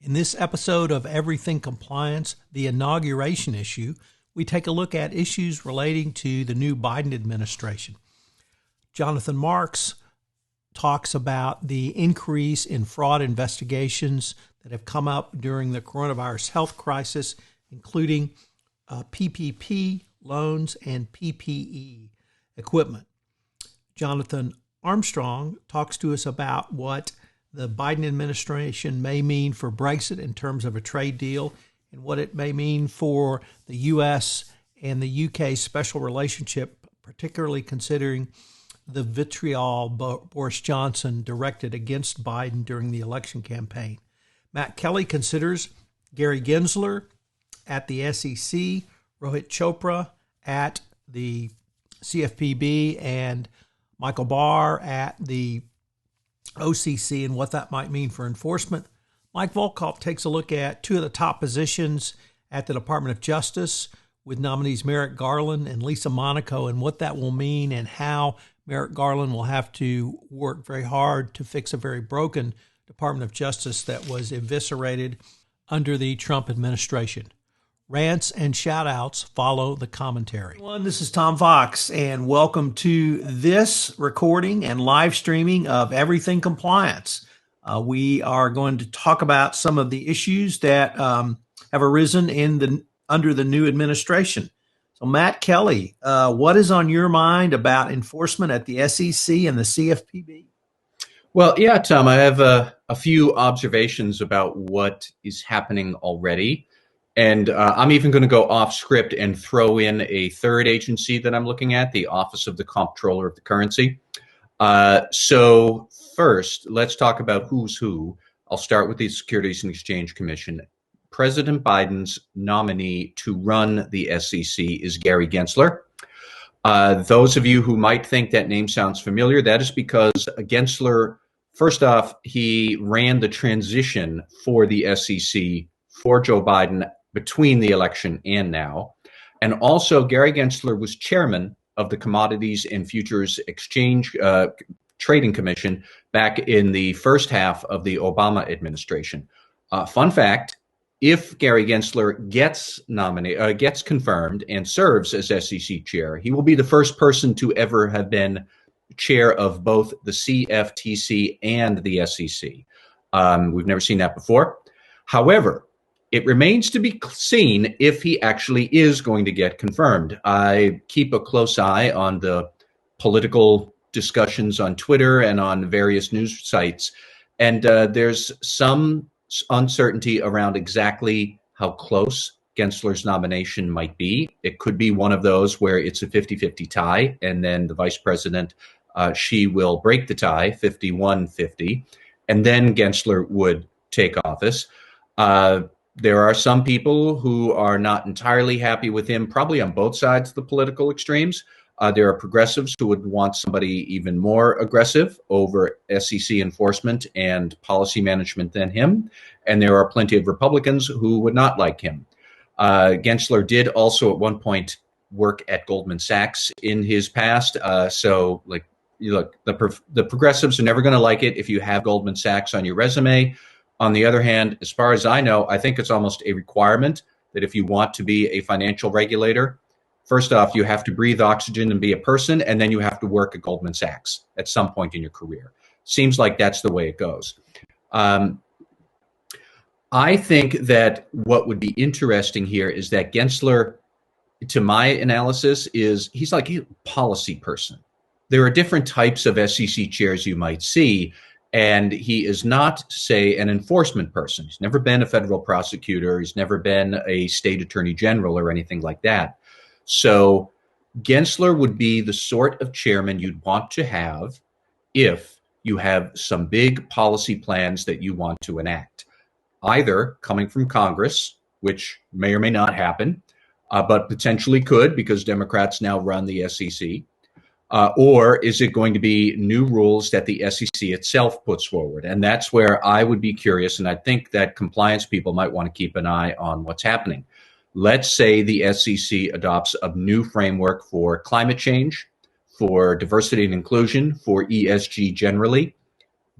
In this episode of Everything Compliance, the inauguration issue, we take a look at issues relating to the new Biden administration. Jonathan Marks talks about the increase in fraud investigations that have come up during the coronavirus health crisis, including PPP loans and PPE equipment. Jonathan Armstrong talks to us about what the Biden administration may mean for Brexit in terms of a trade deal and what it may mean for the U.S. and the UK special relationship, particularly considering the vitriol Boris Johnson directed against Biden during the election campaign. Matt Kelly considers Gary Gensler at the SEC, Rohit Chopra at the CFPB, and Michael Barr at the OCC and what that might mean for enforcement. Mike Volkov takes a look at two of the top positions at the Department of Justice with nominees Merrick, Garland, and Lisa Monaco, and what that will mean and how Merrick Garland will have to work very hard to fix a very broken Department of Justice that was eviscerated under the Trump administration. Rants and shout-outs follow the commentary. This is Tom Fox, and welcome to this recording and live streaming of Everything Compliance. We are going to talk about some of the issues that have arisen under the new administration. So, Matt Kelly, what is on your mind about enforcement at the SEC and the CFPB? Well, yeah, Tom, I have a few observations about what is happening already. And I'm even going to go off script and throw in a third agency that I'm looking at, the Office of the Comptroller of the Currency. So first, let's talk about who's who. I'll start with the Securities and Exchange Commission. President Biden's nominee to run the SEC is Gary Gensler. Those of you who might think that name sounds familiar, that is because Gensler, first off, he ran the transition for the SEC for Joe Biden between the election and now. And also, Gary Gensler was chairman of the Commodities and Futures Exchange Trading Commission back in the first half of the Obama administration. Fun fact, if Gary Gensler gets confirmed and serves as SEC chair, he will be the first person to ever have been chair of both the CFTC and the SEC. We've never seen that before. However, it remains to be seen if he actually is going to get confirmed. I keep a close eye on the political discussions on Twitter and on various news sites, and there's some uncertainty around exactly how close Gensler's nomination might be. It could be one of those where it's a 50-50 tie, and then the vice president, she will break the tie, 51-50, and then Gensler would take office. There are some people who are not entirely happy with him, probably on both sides of the political extremes. There are progressives who would want somebody even more aggressive over SEC enforcement and policy management than him. And there are plenty of Republicans who would not like him. Gensler did also at one point work at Goldman Sachs in his past. So look, the progressives are never going to like it if you have Goldman Sachs on your resume. On the other hand, as far as I know, I think it's almost a requirement that if you want to be a financial regulator, first off, you have to breathe oxygen and be a person, and then you have to work at Goldman Sachs at some point in your career. Seems like that's the way it goes. I think that what would be interesting here is that Gensler, to my analysis, he's like a policy person. There are different types of SEC chairs you might see, and he is not, say, an enforcement person. He's never been a federal prosecutor. He's never been a state attorney general or anything like that. So Gensler would be the sort of chairman you'd want to have if you have some big policy plans that you want to enact, either coming from Congress, which may or may not happen, but potentially could because Democrats now run the SEC, or is it going to be new rules that the SEC itself puts forward? And that's where I would be curious, and I think that compliance people might want to keep an eye on what's happening. Let's say the SEC adopts a new framework for climate change, for diversity and inclusion, for ESG generally.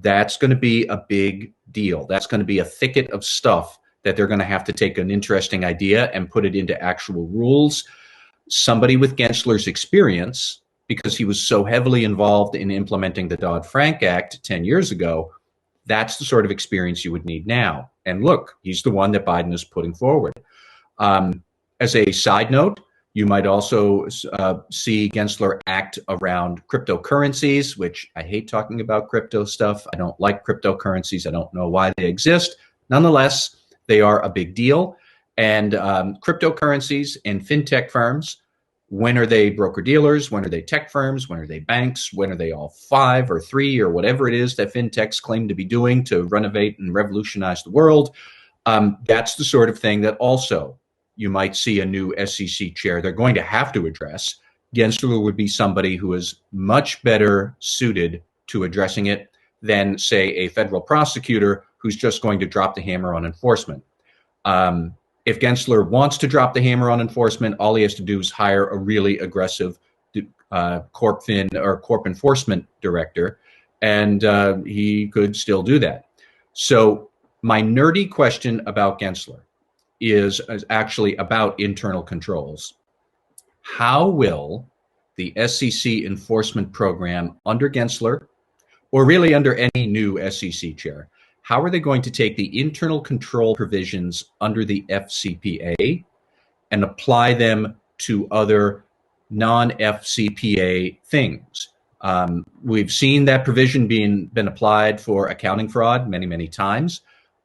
That's going to be a big deal. That's going to be a thicket of stuff that they're going to have to take an interesting idea and put it into actual rules. Somebody with Gensler's experience, because he was so heavily involved in implementing the Dodd-Frank Act 10 years ago, that's the sort of experience you would need now. And look, he's the one that Biden is putting forward. As a side note, you might also see Gensler act around cryptocurrencies, which I hate talking about crypto stuff. I don't like cryptocurrencies. I don't know why they exist. Nonetheless, they are a big deal. And cryptocurrencies and fintech firms, when are they broker-dealers? When are they tech firms? When are they banks? When are they all five or three or whatever it is that fintechs claim to be doing to renovate and revolutionize the world? That's the sort of thing that also you might see a new SEC chair they're going to have to address. Gensler would be somebody who is much better suited to addressing it than, say, a federal prosecutor who's just going to drop the hammer on enforcement. If Gensler wants to drop the hammer on enforcement, all he has to do is hire a really aggressive corp enforcement director, and he could still do that. So my nerdy question about Gensler is actually about internal controls. How will the SEC enforcement program under Gensler, or really under any new SEC chair, how are they going to take the internal control provisions under the FCPA and apply them to other non-FCPA things? We've seen that provision been applied for accounting fraud many, many times.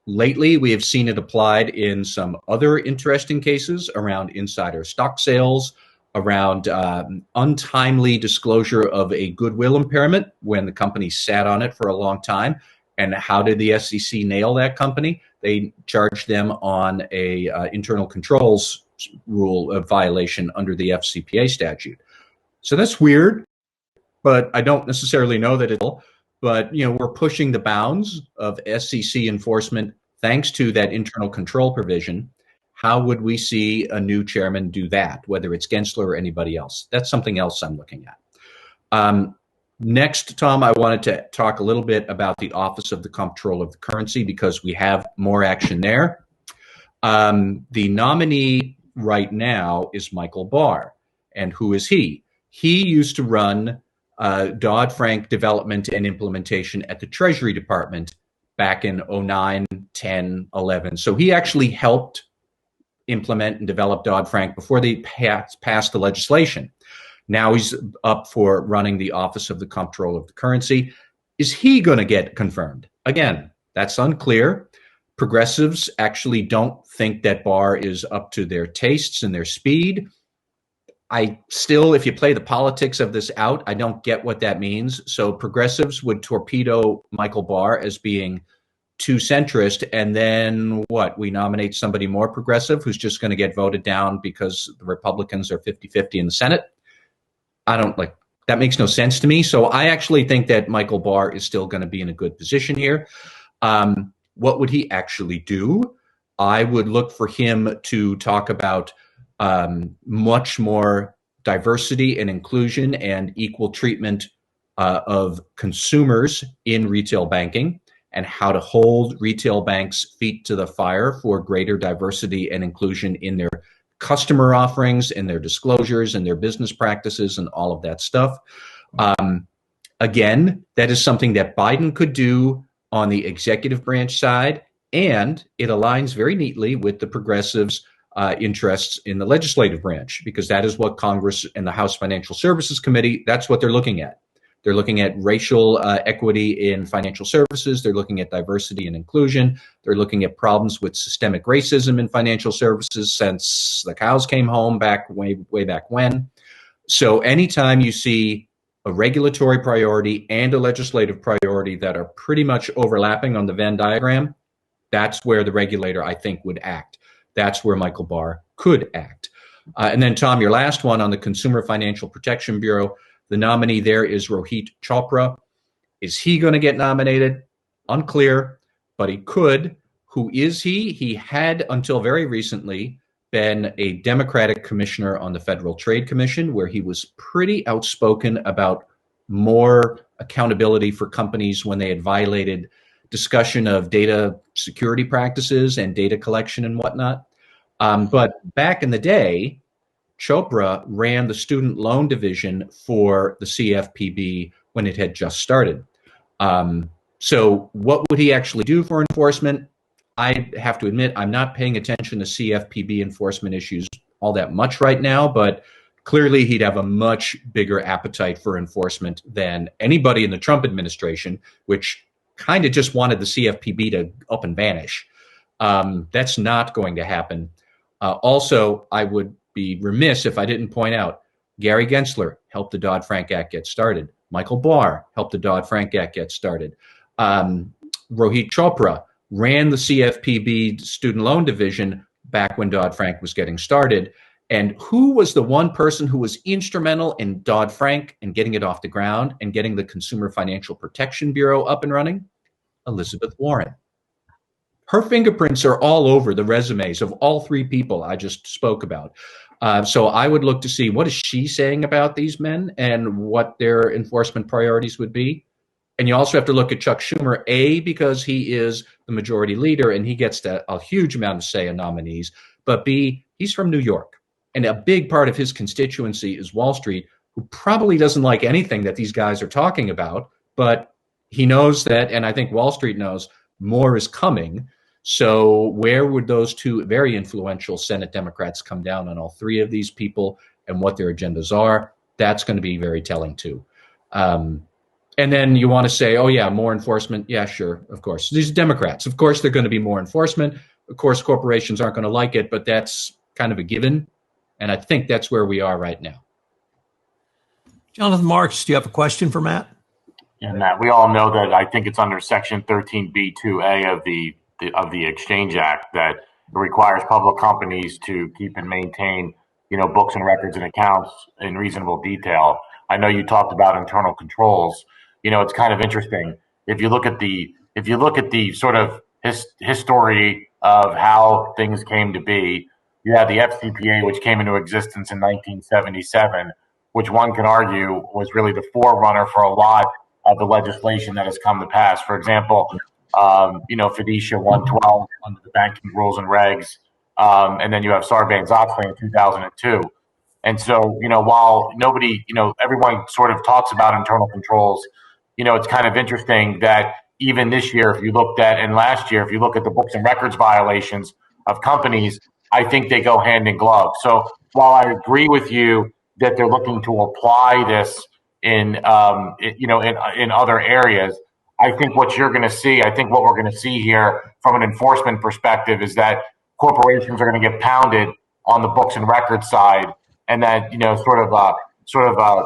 Lately, we have seen it applied in some other interesting cases around insider stock sales, around untimely disclosure of a goodwill impairment when the company sat on it for a long time. And how did the SEC nail that company? They charged them on a internal controls rule of violation under the FCPA statute. So that's weird, but I don't necessarily know that it's. But we're pushing the bounds of SEC enforcement thanks to that internal control provision. How would we see a new chairman do that, whether it's Gensler or anybody else? That's something else I'm looking at. Next, Tom, I wanted to talk a little bit about the Office of the Comptroller of the Currency because we have more action there. The nominee right now is Michael Barr. And who is he? He used to run Dodd-Frank development and implementation at the Treasury Department back in 09, 10, 11. So he actually helped implement and develop Dodd-Frank before they passed the legislation. Now he's up for running the Office of the Comptroller of the Currency. Is he going to get confirmed? Again, that's unclear. Progressives actually don't think that Barr is up to their tastes and their speed. I still, if you play the politics of this out, I don't get what that means. So progressives would torpedo Michael Barr as being too centrist, and then what? We nominate somebody more progressive who's just going to get voted down because the Republicans are 50-50 in the Senate. That makes no sense to me. So I actually think that Michael Barr is still going to be in a good position here. What would he actually do? I would look for him to talk about much more diversity and inclusion and equal treatment of consumers in retail banking and how to hold retail banks' feet to the fire for greater diversity and inclusion in their customer offerings and their disclosures and their business practices and all of that stuff. Again, that is something that Biden could do on the executive branch side, and it aligns very neatly with the progressives' interests in the legislative branch, because that is what Congress and the House Financial Services Committee, that's what they're looking at. They're looking at racial equity in financial services. They're looking at diversity and inclusion. They're looking at problems with systemic racism in financial services since the cows came home way back when. So anytime you see a regulatory priority and a legislative priority that are pretty much overlapping on the Venn diagram, that's where the regulator, I think, would act. That's where Michael Barr could act. And then, Tom, your last one on the Consumer Financial Protection Bureau, the nominee there is Rohit Chopra. Is he going to get nominated? Unclear, but he could. Who is he? He had, until very recently, been a Democratic commissioner on the Federal Trade Commission, where he was pretty outspoken about more accountability for companies when they had violated discussion of data security practices and data collection and whatnot. But back in the day, Chopra ran the student loan division for the CFPB when it had just started. So what would he actually do for enforcement? I have to admit, I'm not paying attention to CFPB enforcement issues all that much right now, but clearly he'd have a much bigger appetite for enforcement than anybody in the Trump administration, which kind of just wanted the CFPB to up and vanish. That's not going to happen. Also, I would be remiss if I didn't point out Gary Gensler helped the Dodd-Frank Act get started. Michael Barr helped the Dodd-Frank Act get started. Rohit Chopra ran the CFPB student loan division back when Dodd-Frank was getting started. And who was the one person who was instrumental in Dodd-Frank and getting it off the ground and getting the Consumer Financial Protection Bureau up and running? Elizabeth Warren. Her fingerprints are all over the resumes of all three people I just spoke about. So I would look to see what is she saying about these men and what their enforcement priorities would be. And you also have to look at Chuck Schumer, A, because he is the majority leader and he gets a huge amount of say in nominees, but B, he's from New York. And a big part of his constituency is Wall Street, who probably doesn't like anything that these guys are talking about, but he knows that, and I think Wall Street knows, more is coming. So where would those two very influential Senate Democrats come down on all three of these people and what their agendas are? That's going to be very telling too. And then you want to say, oh yeah, more enforcement. Yeah, sure, of course. These are Democrats. Of course, they're going to be more enforcement. Of course, corporations aren't going to like it, but that's kind of a given. And I think that's where we are right now. Jonathan Marks, do you have a question for Matt? Yeah, Matt, we all know that I think it's under Section 13B2A of the Exchange Act that it requires public companies to keep and maintain, books and records and accounts in reasonable detail. I know you talked about internal controls. It's kind of interesting. If you look at the sort of history of how things came to be, you had the FCPA, which came into existence in 1977, which one can argue was really the forerunner for a lot of the legislation that has come to pass. For example, Fiducia 112 under the banking rules and regs, and then you have Sarbanes-Oxley in 2002. And so, while nobody, everyone sort of talks about internal controls, it's kind of interesting that even this year, if you looked at, and last year, if you look at the books and records violations of companies, I think they go hand in glove. So while I agree with you that they're looking to apply this in other areas, I think what we're going to see here from an enforcement perspective is that corporations are going to get pounded on the books and records side, and that sort of a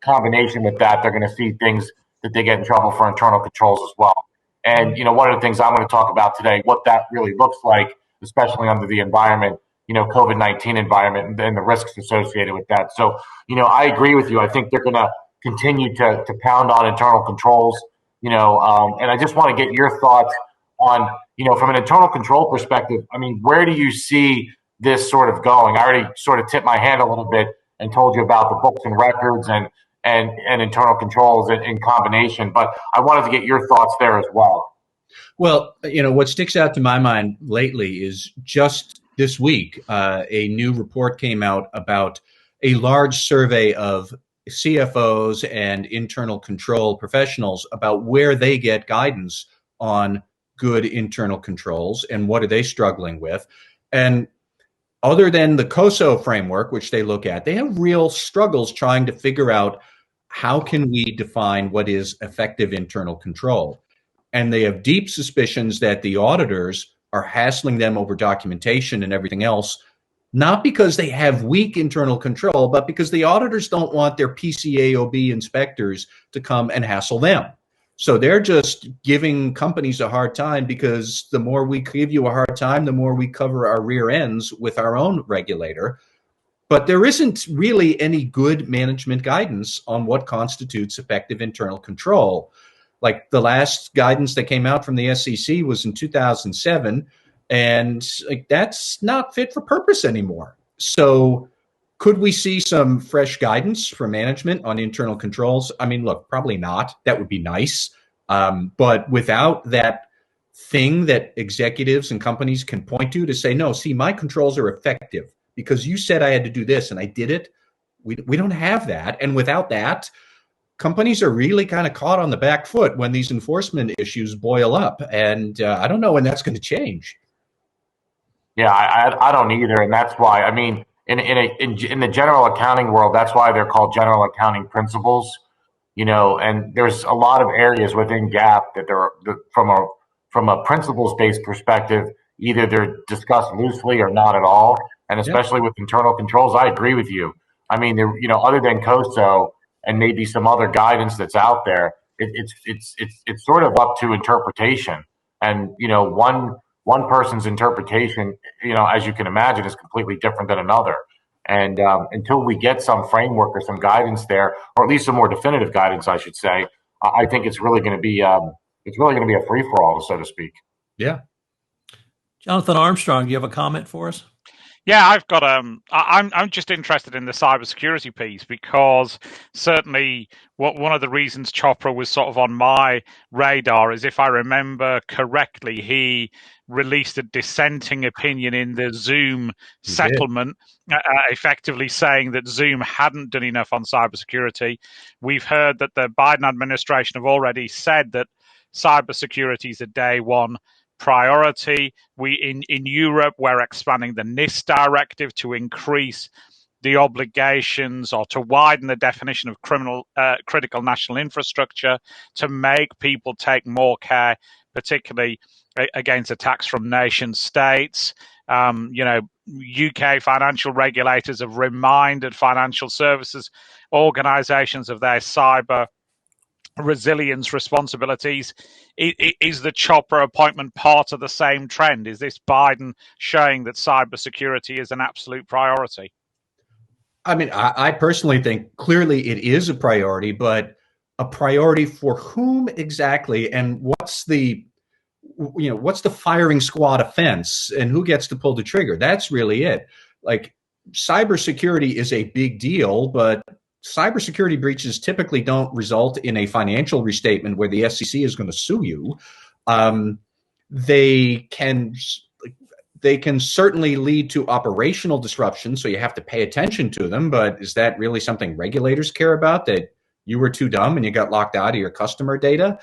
combination with that, they're going to see things that they get in trouble for internal controls as well. And one of the things I'm going to talk about today, what that really looks like, especially under the environment, COVID-19 environment and the risks associated with that. So, I agree with you. I think they're going to continue to pound on internal controls, and I just want to get your thoughts on, from an internal control perspective, I mean, where do you see this sort of going? I already sort of tipped my hand a little bit and told you about the books and records and internal controls in combination, but I wanted to get your thoughts there as well. Well, what sticks out to my mind lately is just this week, a new report came out about a large survey of CFOs and internal control professionals about where they get guidance on good internal controls and what are they struggling with. And other than the COSO framework, which they look at, they have real struggles trying to figure out how can we define what is effective internal control. And they have deep suspicions that the auditors are hassling them over documentation and everything else, not because they have weak internal control, but because the auditors don't want their PCAOB inspectors to come and hassle them. So they're just giving companies a hard time because the more we give you a hard time, the more we cover our rear ends with our own regulator. But there isn't really any good management guidance on what constitutes effective internal control. Like the last guidance that came out from the SEC was in 2007, and that's not fit for purpose anymore. So Could we see some fresh guidance from management on internal controls? I mean, look, probably not. That would be nice. But without that thing that executives and companies can point to say, no, see, my controls are effective because you said I had to do this and I did it. We don't have that. And without that, companies are really kind of caught on the back foot when these enforcement issues boil up. And I don't know when that's going to change. Yeah, I don't either. And that's why, I mean, in the general accounting world, that's why they're called general accounting principles, and there's a lot of areas within GAAP that from a principles-based perspective, either they're discussed loosely or not at all. And especially with internal controls, I agree with you. I mean, other than COSO and maybe some other guidance that's out there, it's sort of up to interpretation. And one person's interpretation, as you can imagine, is completely different than another. And until we get some framework or some guidance there, or at least some more definitive guidance, I should say, I think it's really going to be a free for all, so to speak. Yeah. Jonathan Armstrong, do you have a comment for us? Yeah, I've got I'm just interested in the cybersecurity piece because certainly one of the reasons Chopra was sort of on my radar is, if I remember correctly, he released a dissenting opinion in the Zoom settlement, effectively saying that Zoom hadn't done enough on cybersecurity. We've heard that the Biden administration have already said that cybersecurity is a day one priority. In Europe, we're expanding the NIST directive to increase the obligations or to widen the definition of critical national infrastructure to make people take more care, particularly against attacks from nation states. UK financial regulators have reminded financial services organizations of their cyber resilience responsibilities. Is the Chopra appointment part of the same trend? Is this Biden showing that cybersecurity is an absolute priority? I mean, I personally think clearly it is a priority, but a priority for whom exactly, and what's the firing squad offense, and who gets to pull the trigger? That's really it. Like, cybersecurity is a big deal, but cybersecurity breaches typically don't result in a financial restatement where the SEC is going to sue you. They can certainly lead to operational disruption, so you have to pay attention to them. But is that really something regulators care about, that you were too dumb and you got locked out of your customer data?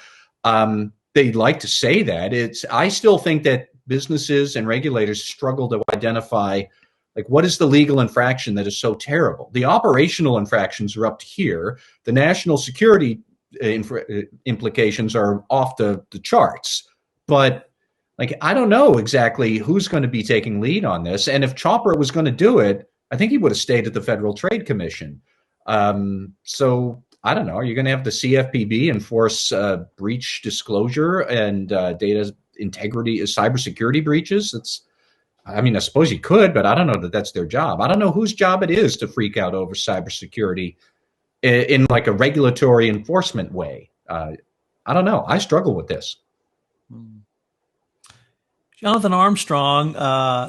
They'd like to say that. I still think that businesses and regulators struggle to identify, like, what is the legal infraction that is so terrible? The operational infractions are up to here. The national security implications are off the charts. But, like, I don't know exactly who's going to be taking lead on this. And if Chopra was going to do it, I think he would have stayed at the Federal Trade Commission. So I don't know. Are you going to have the CFPB enforce breach disclosure and data integrity as cybersecurity breaches? I suppose you could, but I don't know that that's their job. I don't know whose job it is to freak out over cybersecurity in like a regulatory enforcement way. I don't know. I struggle with this. Jonathan Armstrong,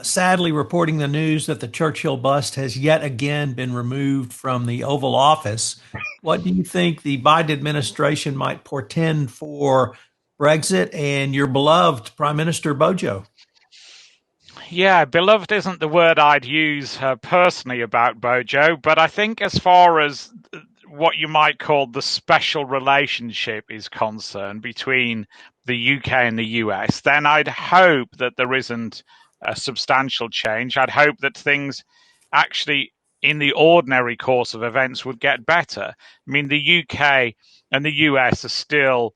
sadly reporting the news that the Churchill bust has yet again been removed from the Oval Office. What do you think the Biden administration might portend for Brexit and your beloved Prime Minister BoJo? Yeah, beloved isn't the word I'd use personally about BoJo, but I think as far as what you might call the special relationship is concerned between the UK and the US, then I'd hope that there isn't a substantial change. I'd hope that things actually in the ordinary course of events would get better. I mean, the UK and the US are still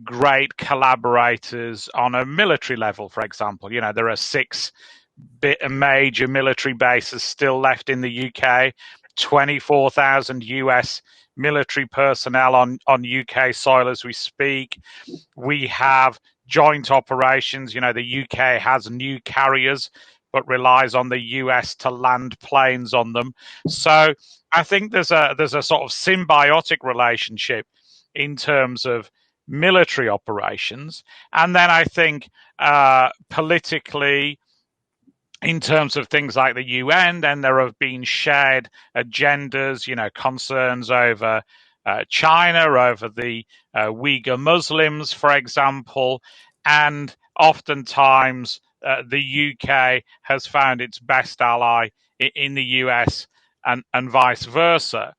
great collaborators on a military level, for example. There are 6 major military bases still left in the UK, 24,000 US military personnel on UK soil as we speak. We have joint operations. The UK has new carriers, but relies on the US to land planes on them. So I think there's a sort of symbiotic relationship in terms of military operations. And then I think politically, in terms of things like the UN, then there have been shared agendas, concerns over China, over the Uyghur Muslims, for example, and oftentimes the UK has found its best ally in the US and vice versa.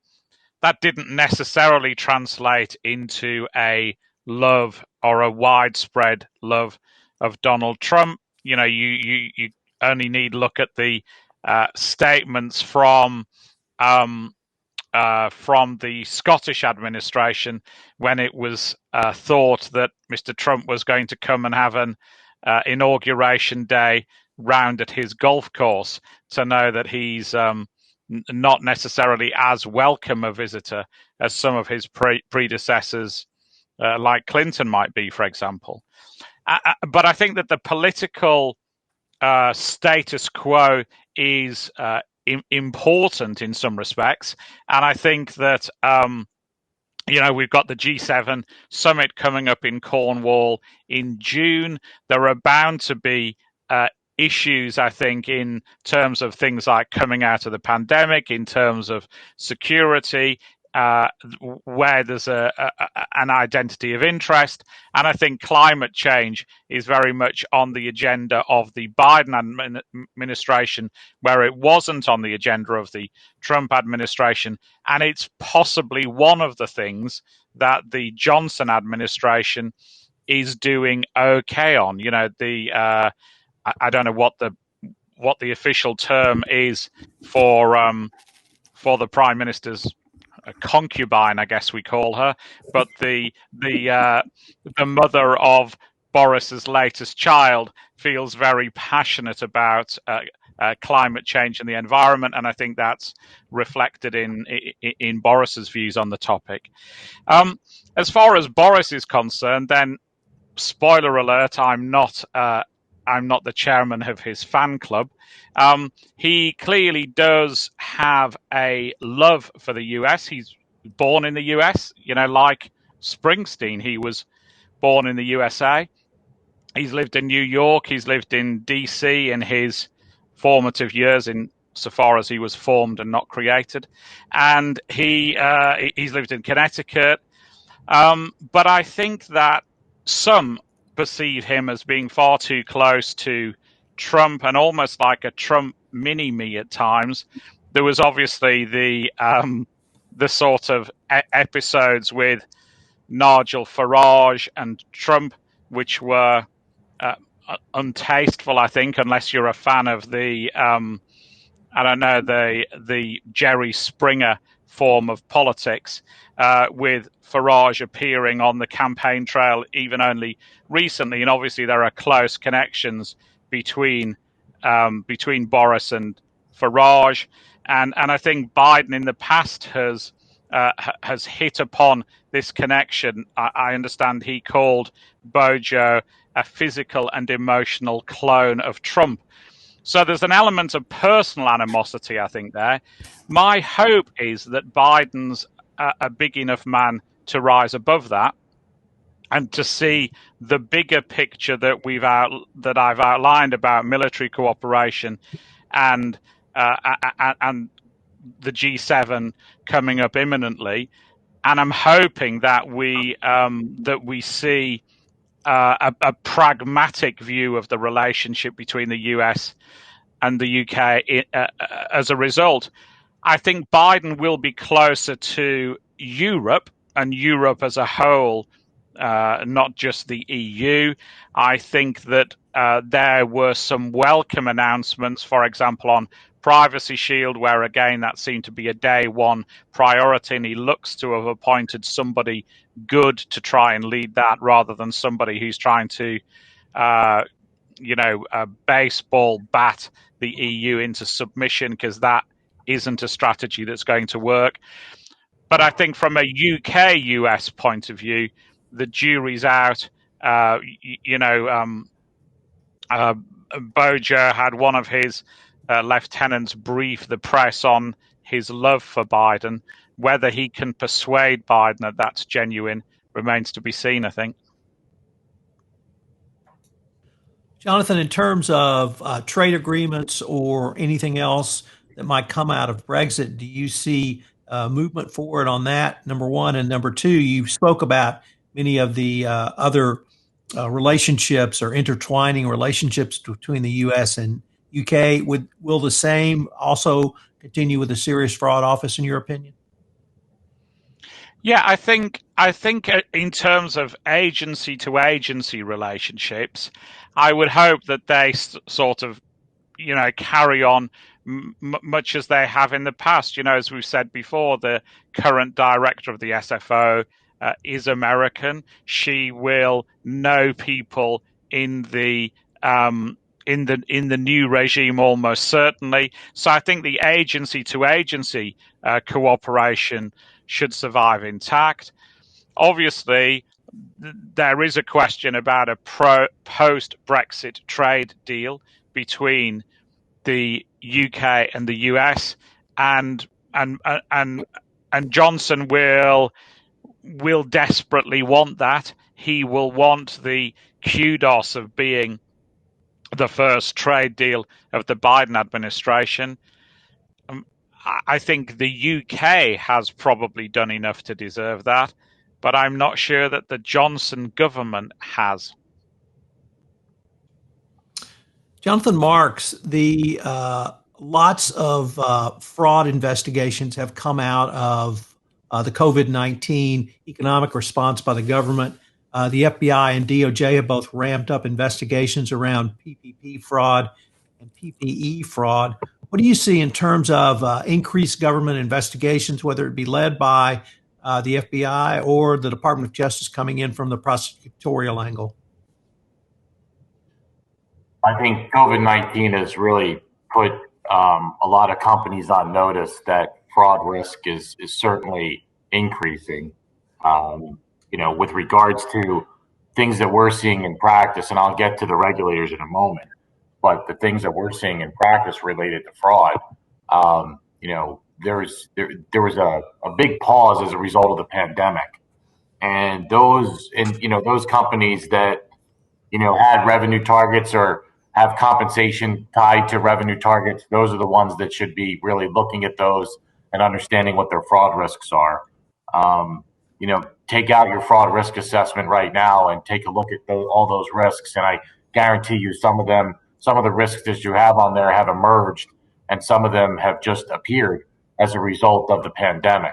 That didn't necessarily translate into a love or a widespread love of Donald Trump. You only need look at the statements from the Scottish administration when it was thought that Mr. Trump was going to come and have an inauguration day round at his golf course, to know that he's not necessarily as welcome a visitor as some of his predecessors, like Clinton might be, for example. But I think that the political status quo is important in some respects, and I think that we've got the G7 summit coming up in Cornwall in June. There are bound to be issues, I think, in terms of things like coming out of the pandemic, in terms of security, where there's an identity of interest. And I think climate change is very much on the agenda of the Biden administration, where it wasn't on the agenda of the Trump administration. And it's possibly one of the things that the Johnson administration is doing okay on. I don't know what the official term is for the Prime Minister's concubine, I guess we call her, but the mother of Boris's latest child feels very passionate about climate change and the environment, and I think that's reflected in Boris's views on the topic. As far as Boris is concerned, then spoiler alert: I'm not the chairman of his fan club. He clearly does have a love for the US. He's born in the US, like Springsteen. He was born in the USA. He's lived in New York. He's lived in DC in his formative years, in so far as he was formed and not created. And he's lived in Connecticut. But I think that some perceive him as being far too close to Trump, and almost like a Trump mini-me at times. There was obviously the sort of episodes with Nigel Farage and Trump, which were untasteful, I think, unless you're a fan of the the Jerry Springer form of politics, with Farage appearing on the campaign trail even only recently. And obviously there are close connections between Boris and Farage, and I think Biden in the past has hit upon this connection. I understand he called BoJo a physical and emotional clone of Trump. So there's an element of personal animosity, I think, there. My hope is that Biden's a big enough man to rise above that and to see the bigger picture that I've outlined about military cooperation and the G7 coming up imminently. And I'm hoping that we see a pragmatic view of the relationship between the US and the UK as a result. I think Biden will be closer to Europe, and Europe as a whole, not just the EU. I think that there were some welcome announcements, for example, on Privacy Shield, where again that seemed to be a day one priority, and he looks to have appointed somebody good to try and lead that, rather than somebody who's trying to baseball bat the EU into submission, because that isn't a strategy that's going to work. But I think from a UK-US point of view, the jury's out. BoJo had one of his lieutenants brief the press on his love for Biden. Whether he can persuade Biden that that's genuine remains to be seen, I think. Jonathan, in terms of trade agreements or anything else that might come out of Brexit, do you see movement forward on that, number one? And number two, you spoke about many of the other relationships or intertwining relationships between the U.S. and UK. Will the same also continue with the Serious Fraud Office, in your opinion? Yeah, I think in terms of agency to agency relationships, I would hope that they sort of, carry on much as they have in the past. As we've said before, the current director of the SFO is American. She will know people in the new regime almost certainly. So I think the agency to agency cooperation should survive intact. Obviously, there is a question about a post-Brexit trade deal between the UK and the US, and Johnson will desperately want that. He will want the kudos of being the first trade deal of the Biden administration. I think the UK has probably done enough to deserve that, but I'm not sure that the Johnson government has. Jonathan Marks, the lots of fraud investigations have come out of the COVID-19 economic response by the government. The FBI and DOJ have both ramped up investigations around PPP fraud and PPE fraud. What do you see in terms of increased government investigations, whether it be led by the FBI or the Department of Justice coming in from the prosecutorial angle? I think COVID-19 has really put a lot of companies on notice that fraud risk is certainly increasing. With regards to things that we're seeing in practice, and I'll get to the regulators in a moment, but the things that we're seeing in practice related to fraud, there was a big pause as a result of the pandemic, and those companies that had revenue targets or have compensation tied to revenue targets, those are the ones that should be really looking at those and understanding what their fraud risks are. Take out your fraud risk assessment right now and take a look at all those risks, and I guarantee you some of the risks that you have on there have emerged, and some of them have just appeared as a result of the pandemic.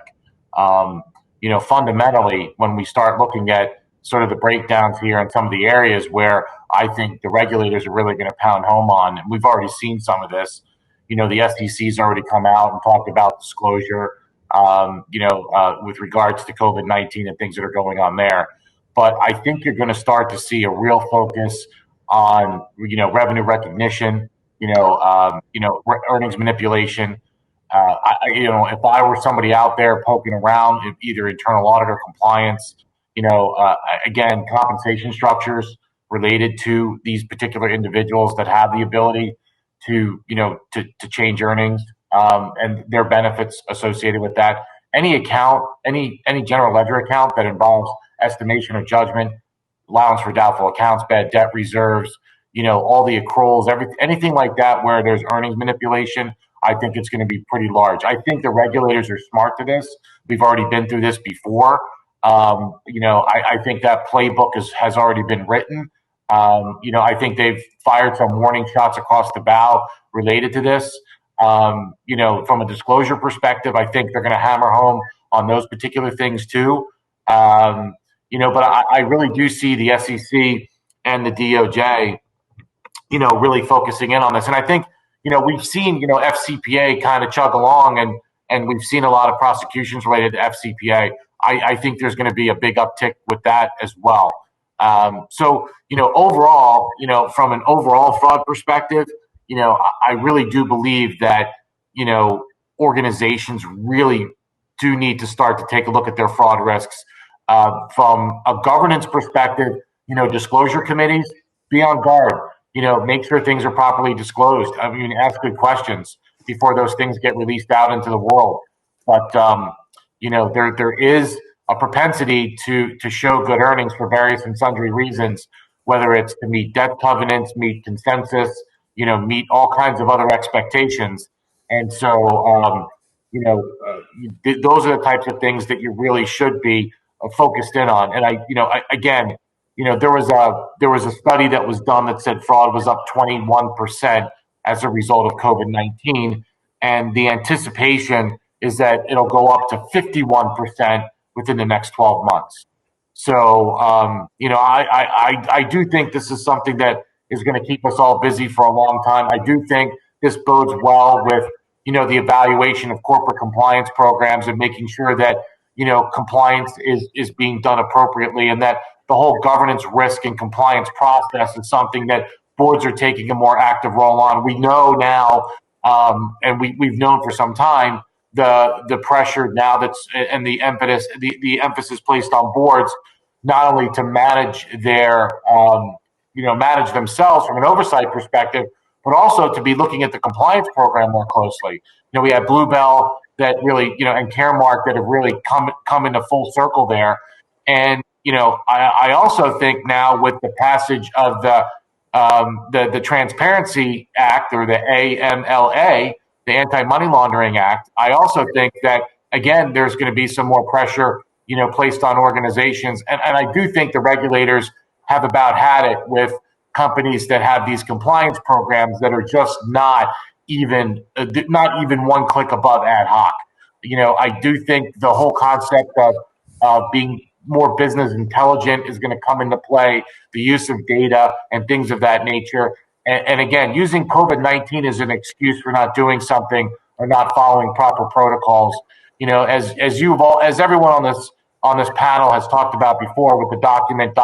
Fundamentally, when we start looking at sort of the breakdowns here in some of the areas where I think the regulators are really going to pound home on, and we've already seen some of this. The SEC's already come out and talked about disclosure, with regards to COVID-19 and things that are going on there. But I think you're going to start to see a real focus on, revenue recognition, earnings manipulation. If I were somebody out there poking around, either internal audit or compliance, again, compensation structures related to these particular individuals that have the ability to change earnings, and their benefits associated with that. Any account, any general ledger account that involves estimation or judgment, allowance for doubtful accounts, bad debt reserves, all the accruals, anything like that where there's earnings manipulation, I think it's going to be pretty large. I think the regulators are smart to this. We've already been through this before. I think that playbook has already been written. I think they've fired some warning shots across the bow related to this. From a disclosure perspective, I think they're going to hammer home on those particular things too. But I really do see the SEC and the DOJ, really focusing in on this. And I think, we've seen, FCPA kind of chug along, and we've seen a lot of prosecutions related to FCPA. I think there's going to be a big uptick with that as well. Overall, from an overall fraud perspective, I really do believe that, organizations really do need to start to take a look at their fraud risks. From a governance perspective, disclosure committees, be on guard, make sure things are properly disclosed. Ask good questions before those things get released out into the world. But, there is a propensity to show good earnings for various and sundry reasons. whether it's to meet debt covenants, meet consensus, meet all kinds of other expectations. And so, those are the types of things that you really should be focused in on. And there was a study that was done that said fraud was up 21% as a result of COVID-19, and the anticipation is that it'll go up to 51% within the next 12 months. So, I do think this is something that is going to keep us all busy for a long time. I do think this bodes well with, the evaluation of corporate compliance programs and making sure that, compliance is being done appropriately, and that the whole governance, risk, and compliance process is something that boards are taking a more active role on. We know now, and we've known for some time, the pressure now and the emphasis placed on boards, not only to manage manage themselves from an oversight perspective, but also to be looking at the compliance program more closely. We have Bluebell that really, and Caremark that have really come into full circle there. And, I also think now with the passage of the Transparency Act, or the AMLA, the Anti-Money Laundering Act, I also think that, again, there's going to be some more pressure, placed on organizations. And I do think the regulators have about had it with companies that have these compliance programs that are just not even one click above ad hoc. I do think the whole concept of being more business intelligent is going to come into play, the use of data and things of that nature. And again, using COVID-19 as an excuse for not doing something or not following proper protocols. As everyone on this panel has talked about before with the document,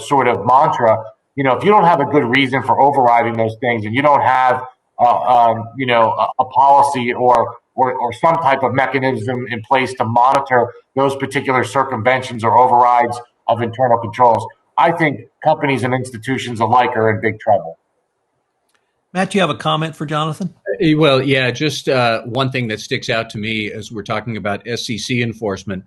sort of mantra, if you don't have a good reason for overriding those things, and you don't have, a policy or some type of mechanism in place to monitor those particular circumventions or overrides of internal controls, I think companies and institutions alike are in big trouble. Matt, you have a comment for Jonathan? Well, yeah, just one thing that sticks out to me as we're talking about SEC enforcement.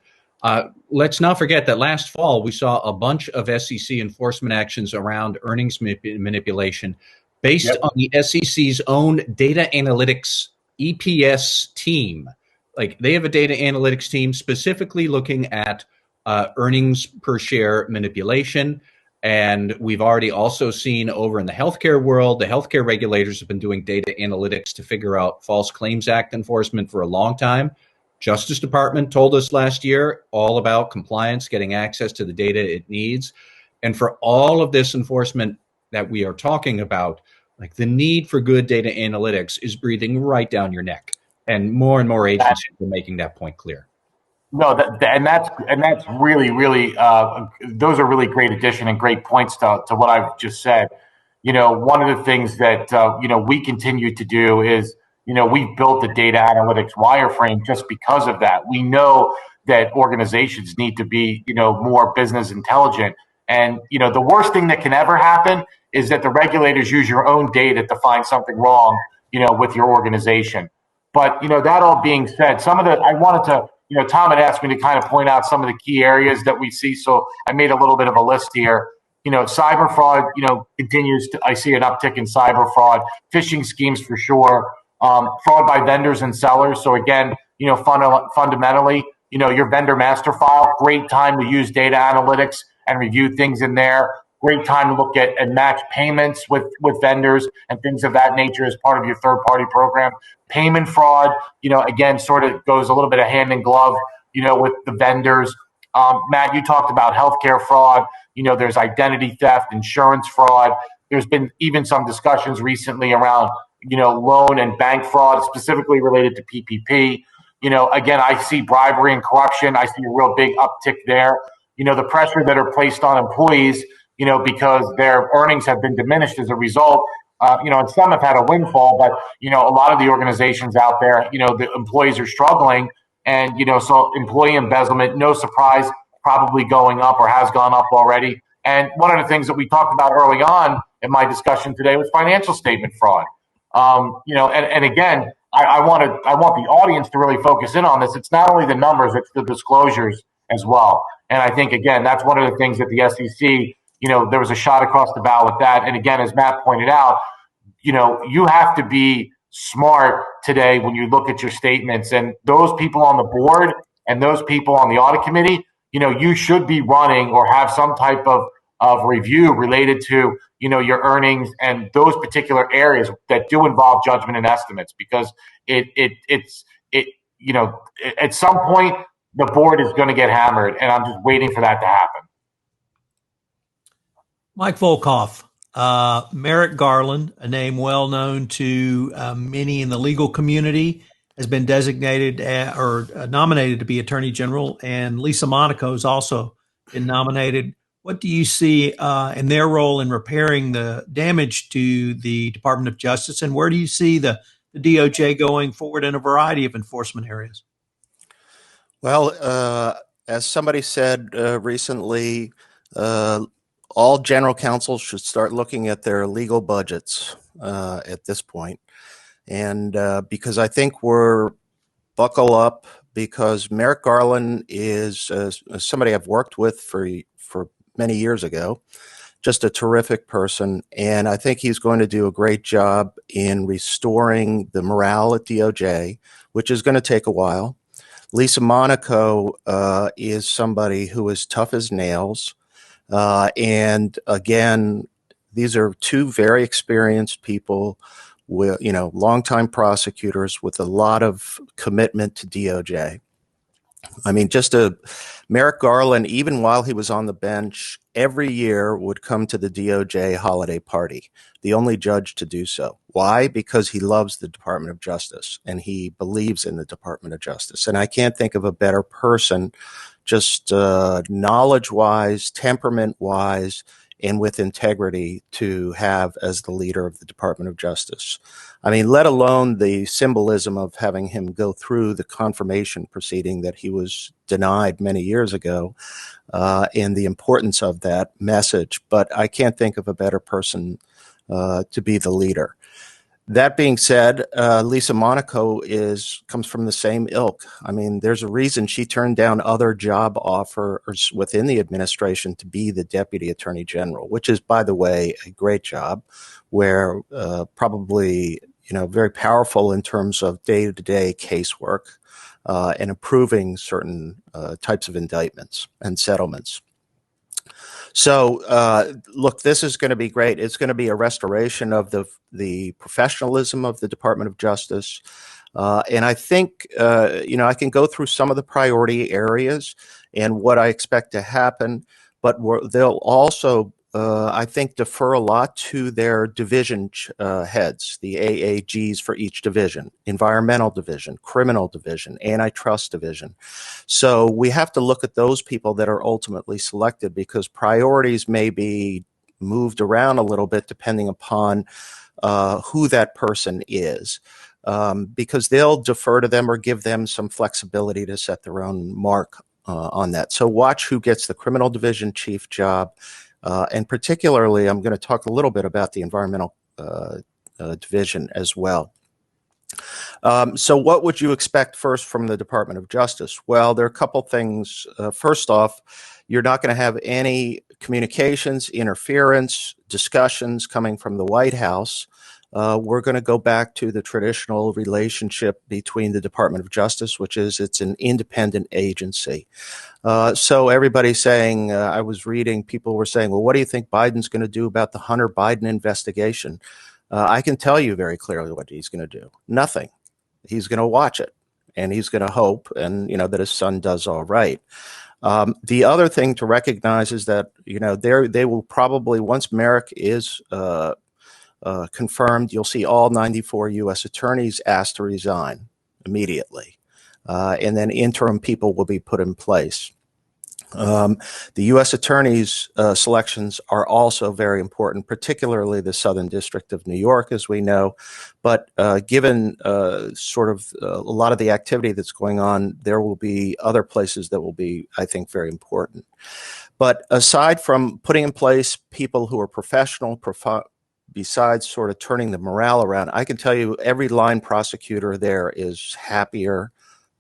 Let's not forget that last fall, we saw a bunch of SEC enforcement actions around earnings manipulation based on the SEC's own data analytics EPS team. Like, they have a data analytics team specifically looking at earnings per share manipulation. And we've already also seen over in the healthcare world, the healthcare regulators have been doing data analytics to figure out False Claims Act enforcement for a long time. Justice Department told us last year all about compliance, getting access to the data it needs. And for all of this enforcement that we are talking about, like, the need for good data analytics is breathing right down your neck. And more agencies are making that point clear. No, that's really, really, those are really great addition and great points to what I've just said. One of the things that, we continue to do is, we've built the data analytics wireframe just because of that. We know that organizations need to be, more business intelligent. And, the worst thing that can ever happen is that the regulators use your own data to find something wrong, with your organization. But, that all being said, I wanted to, Tom had asked me to kind of point out some of the key areas that we see. So I made a little bit of a list here. Cyber fraud, continues to, I see an uptick in cyber fraud, phishing schemes for sure, fraud by vendors and sellers. So again, fundamentally, your vendor master file, great time to use data analytics and review things in there. Great time to look at and match payments with vendors and things of that nature as part of your third party program. Payment fraud, again, sort of goes a little bit of hand in glove, with the vendors. Matt, you talked about healthcare fraud. There's identity theft, insurance fraud. There's been even some discussions recently around, loan and bank fraud, specifically related to PPP. Again, I see bribery and corruption. I see a real big uptick there. The pressure that are placed on employees, because their earnings have been diminished as a result. And some have had a windfall, but, a lot of the organizations out there, the employees are struggling. And, so employee embezzlement, no surprise, probably going up or has gone up already. And one of the things that we talked about early on in my discussion today was financial statement fraud. And again, I want the audience to really focus in on this. It's not only the numbers, it's the disclosures as well. And I think, again, that's one of the things that the SEC there was a shot across the bow with that. And again, as Matt pointed out, you have to be smart today when you look at your statements, and those people on the board and those people on the audit committee, you should be running or have some type of review related to, your earnings and those particular areas that do involve judgment and estimates, because it's at some point the board is going to get hammered, and I'm just waiting for that to happen. Mike Volkov, Merrick Garland, a name well known to many in the legal community, has been designated or nominated to be Attorney General, and Lisa Monaco has also been nominated. What do you see in their role in repairing the damage to the Department of Justice, and where do you see the DOJ going forward in a variety of enforcement areas? Well, as somebody said recently, all general counsels should start looking at their legal budgets at this point. And because I think we're buckle up, because Merrick Garland is somebody I've worked with for many years ago, just a terrific person. And I think he's going to do a great job in restoring the morale at DOJ, which is going to take a while. Lisa Monaco is somebody who is tough as nails. And again, these are two very experienced people with, longtime prosecutors with a lot of commitment to DOJ. I mean, Merrick Garland, even while he was on the bench, every year would come to the DOJ holiday party, the only judge to do so. Why? Because he loves the Department of Justice and he believes in the Department of Justice. And I can't think of a better person, just knowledge-wise, temperament-wise, and with integrity to have as the leader of the Department of Justice. I mean, let alone the symbolism of having him go through the confirmation proceeding that he was denied many years ago, and the importance of that message. But I can't think of a better person to be the leader. That being said, Lisa Monaco comes from the same ilk. I mean, there's a reason she turned down other job offers within the administration to be the Deputy Attorney General, which is, by the way, a great job, where probably very powerful in terms of day-to-day casework and approving certain types of indictments and settlements. So, look, this is going to be great. It's going to be a restoration of the professionalism of the Department of Justice. And I think, I can go through some of the priority areas and what I expect to happen, but they'll also, I think, defer a lot to their division heads, the AAGs for each division, environmental division, criminal division, antitrust division. So we have to look at those people that are ultimately selected, because priorities may be moved around a little bit depending upon who that person is, because they'll defer to them or give them some flexibility to set their own mark on that. So watch who gets the criminal division chief job. And particularly, I'm going to talk a little bit about the environmental division as well. So what would you expect first from the Department of Justice? Well, there are a couple things. First off, you're not going to have any communications, interference, discussions coming from the White House. We're going to go back to the traditional relationship between the Department of Justice, which is it's an independent agency. So everybody's saying, I was reading, people were saying, well, what do you think Biden's going to do about the Hunter Biden investigation? I can tell you very clearly what he's going to do. Nothing. He's going to watch it, and he's going to hope, and that his son does all right. The other thing to recognize is that, they will probably, once Merrick is confirmed, you'll see all 94 U.S. attorneys asked to resign immediately. And then interim people will be put in place. The U.S. attorneys' selections are also very important, particularly the Southern District of New York, as we know. But given sort of a lot of the activity that's going on, there will be other places that will be, I think, very important. But aside from putting in place people who are professional, besides sort of turning the morale around, I can tell you every line prosecutor there is happier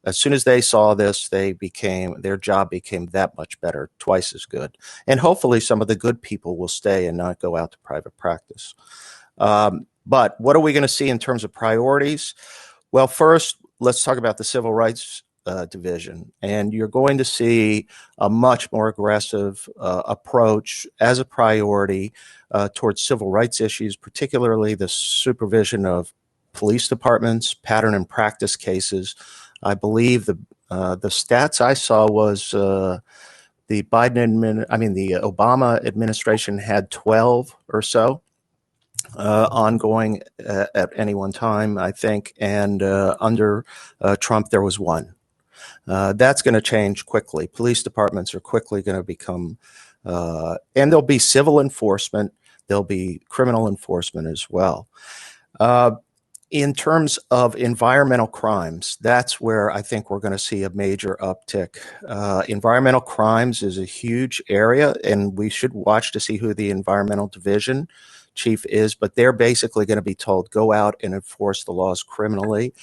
As soon as they saw this, their job became that much better, twice as good. And hopefully some of the good people will stay and not go out to private practice. But what are we going to see in terms of priorities? Well, first, let's talk about the Civil Rights Division. And you're going to see a much more aggressive approach as a priority towards civil rights issues, particularly the supervision of police departments, pattern and practice cases. I believe the stats I saw was the Obama administration had 12 or so ongoing at any one time, I think, and under Trump there was one. That's going to change quickly. Police departments are quickly going to become, and there'll be civil enforcement, there'll be criminal enforcement as well. In terms of environmental crimes, that's where I think we're going to see a major uptick. Environmental crimes is a huge area, and we should watch to see who the environmental division chief is, but they're basically going to be told, go out and enforce the laws criminally.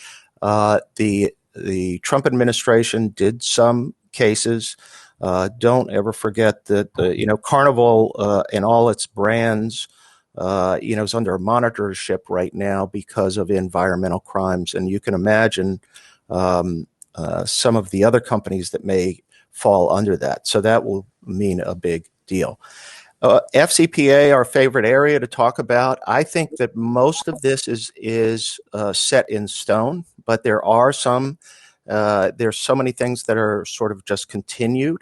The Trump administration did some cases. Don't ever forget that, Carnival and all its brands, is under monitorship right now because of environmental crimes. And you can imagine some of the other companies that may fall under that. So that will mean a big deal. FCPA, our favorite area to talk about. I think that most of this is set in stone, but there are there's so many things that are sort of just continued.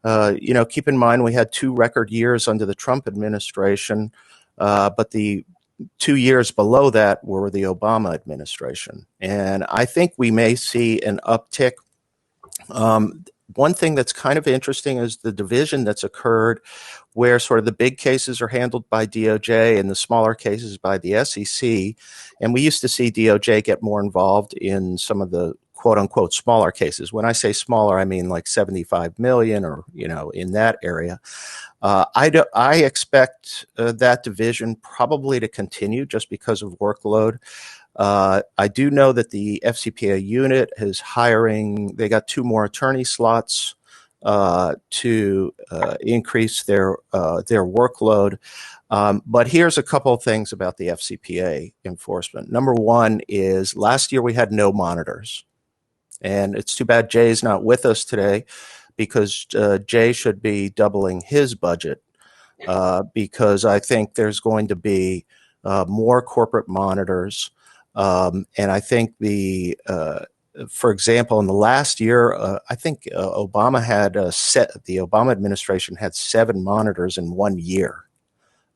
Keep in mind we had 2 record years under the Trump administration, but the 2 years below that were the Obama administration. And I think we may see an uptick. One thing that's kind of interesting is the division that's occurred where sort of the big cases are handled by DOJ and the smaller cases by the SEC. And we used to see DOJ get more involved in some of the quote unquote smaller cases. When I say smaller, I mean like 75 million or, in that area. I expect that division probably to continue just because of workload. I do know that the FCPA unit is hiring. They got 2 more attorney slots to increase their workload. But here's a couple of things about the FCPA enforcement. Number one is last year we had no monitors. And it's too bad Jay's not with us today because Jay should be doubling his budget because I think there's going to be more corporate monitors. And I think for example, in the last year, I think Obama had the Obama administration had 7 monitors in 1 year,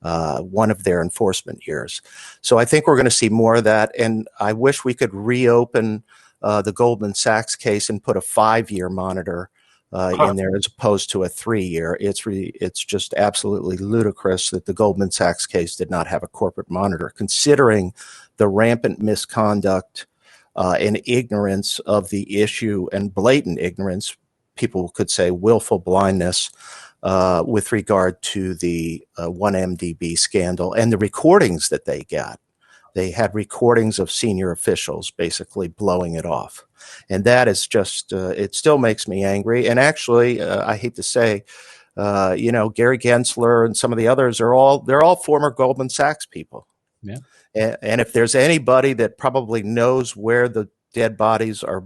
one of their enforcement years. So I think we're going to see more of that. And I wish we could reopen the Goldman Sachs case and put a 5-year monitor in there as opposed to a 3-year. It's just absolutely ludicrous that the Goldman Sachs case did not have a corporate monitor, considering the rampant misconduct and ignorance of the issue and blatant ignorance, people could say willful blindness, with regard to the 1MDB scandal and the recordings that they got. They had recordings of senior officials basically blowing it off. And that is just, it still makes me angry. And actually, I hate to say, Gary Gensler and some of the others they're all former Goldman Sachs people. Yeah. And if there's anybody that probably knows where the dead bodies are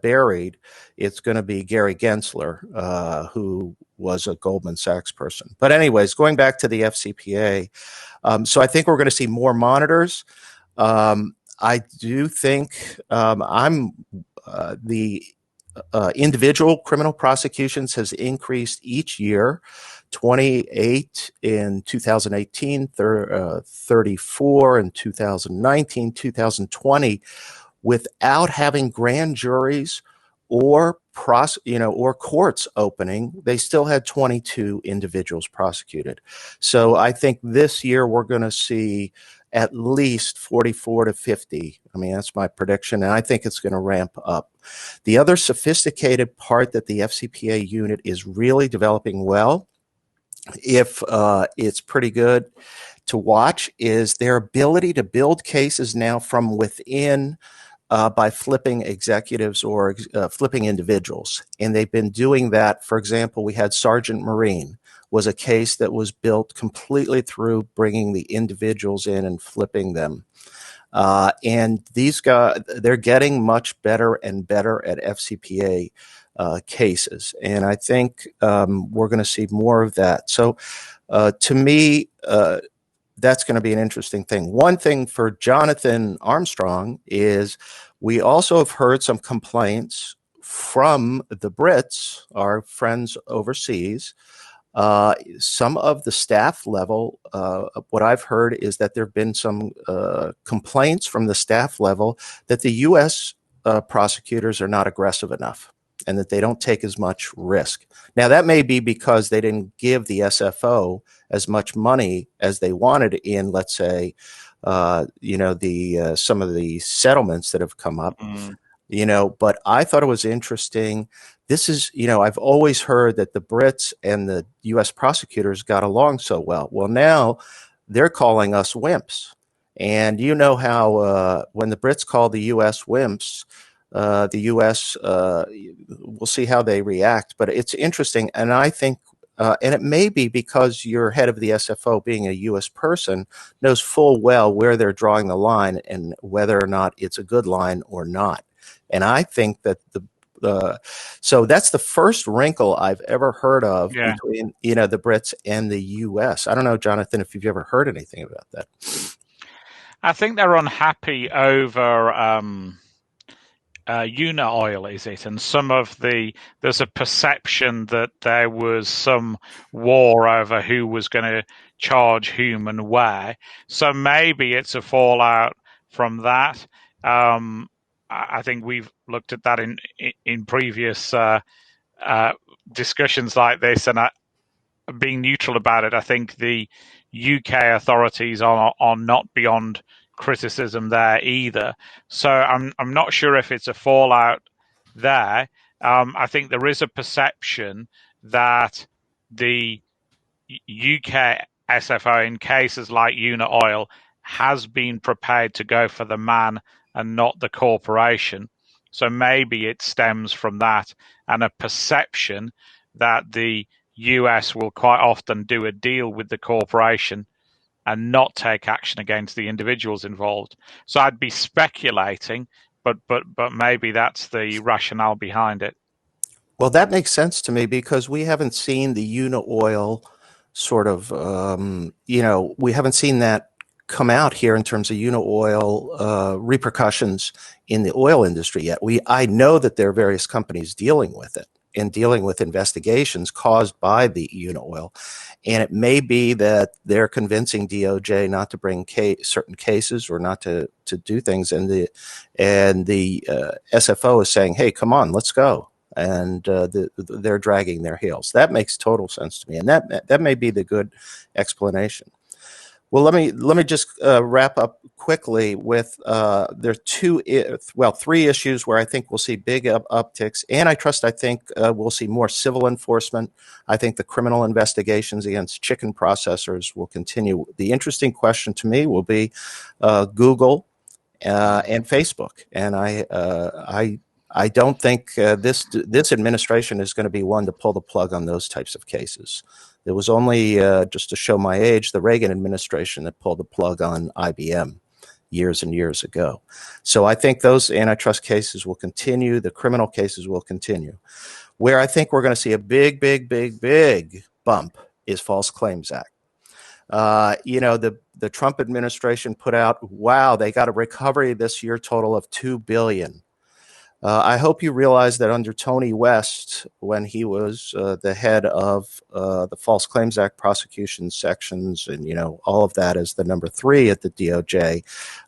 buried, it's going to be Gary Gensler, who was a Goldman Sachs person. But anyways, going back to the FCPA, so I think we're going to see more monitors. I do think the individual criminal prosecutions has increased each year, 28 in 2018, 34 in 2019, 2020, without having grand juries or courts opening. They still had 22 individuals prosecuted. So I think this year we're going to see at least 44 to 50. I mean, that's my prediction, and I think it's going to ramp up. The other sophisticated part that the FCPA unit is really developing well, if it's pretty good to watch, is their ability to build cases now from within by flipping executives or flipping individuals. And they've been doing that. For example, we had Sergeant Marine was a case that was built completely through bringing the individuals in and flipping them. And these guys, they're getting much better and better at FCPA cases. And I think we're going to see more of that. So to me, that's going to be an interesting thing. One thing for Jonathan Armstrong is we also have heard some complaints from the Brits, our friends overseas. Some of the staff level, what I've heard is that there have been some complaints from the staff level that the U.S. Prosecutors are not aggressive enough and that they don't take as much risk. Now, that may be because they didn't give the SFO as much money as they wanted in, let's say, some of the settlements that have come up, but I thought it was interesting. This is, I've always heard that the Brits and the U.S. prosecutors got along so well. Well, now they're calling us wimps. And you know how when the Brits call the U.S. wimps, the U.S., we'll see how they react. But it's interesting. And I think, and it may be because your head of the SFO, being a U.S. person, knows full well where they're drawing the line and whether or not it's a good line or not. And I think that so that's the first wrinkle I've ever heard of between, the Brits and the U.S. I don't know, Jonathan, if you've ever heard anything about that. I think they're unhappy over Oil, is it? And there's a perception that there was some war over who was going to charge whom and where. So maybe it's a fallout from that. I think we've looked at that in previous discussions like this, and being neutral about it, I think the UK authorities are not beyond criticism there either. So I'm not sure if it's a fallout there. I think there is a perception that the UK SFO in cases like Oil has been prepared to go for the man and not the corporation. So maybe it stems from that and a perception that the US will quite often do a deal with the corporation and not take action against the individuals involved. So I'd be speculating, but maybe that's the rationale behind it. Well, that makes sense to me because we haven't seen the Oil sort of, we haven't seen that come out here in terms of Oil repercussions in the oil industry yet. I know that there are various companies dealing with it and dealing with investigations caused by the Oil. And it may be that they're convincing DOJ not to bring certain cases or not to do things. And the SFO is saying, hey, come on, let's go. And they're dragging their heels. That makes total sense to me. And that may be the good explanation. Well, let me just wrap up quickly with there are three issues where I think we'll see big upticks. Antitrust, I think we'll see more civil enforcement. I think the criminal investigations against chicken processors will continue. The interesting question to me will be Google and Facebook, and I don't think this administration is going to be one to pull the plug on those types of cases. It was only, just to show my age, the Reagan administration that pulled the plug on IBM years and years ago. So I think those antitrust cases will continue. The criminal cases will continue. Where I think we're going to see a big bump is False Claims Act. The Trump administration put out, wow, they got a recovery this year total of $2 billion. I hope you realize that under Tony West, when he was the head of the False Claims Act prosecution sections, and all of that as the number 3 at the DOJ,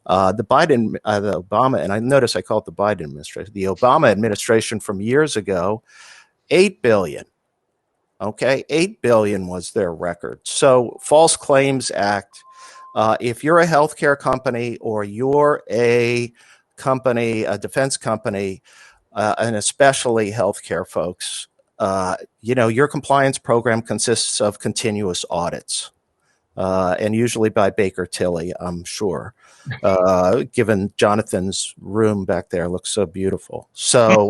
the Obama, and I notice I call it the Biden administration, the Obama administration from years ago, $8 billion. Okay, $8 billion was their record. So False Claims Act, if you're a healthcare company or you're a defense company, and especially healthcare folks, your compliance program consists of continuous audits. and usually by Baker Tilly, I'm sure. Given Jonathan's room back there looks so beautiful. So,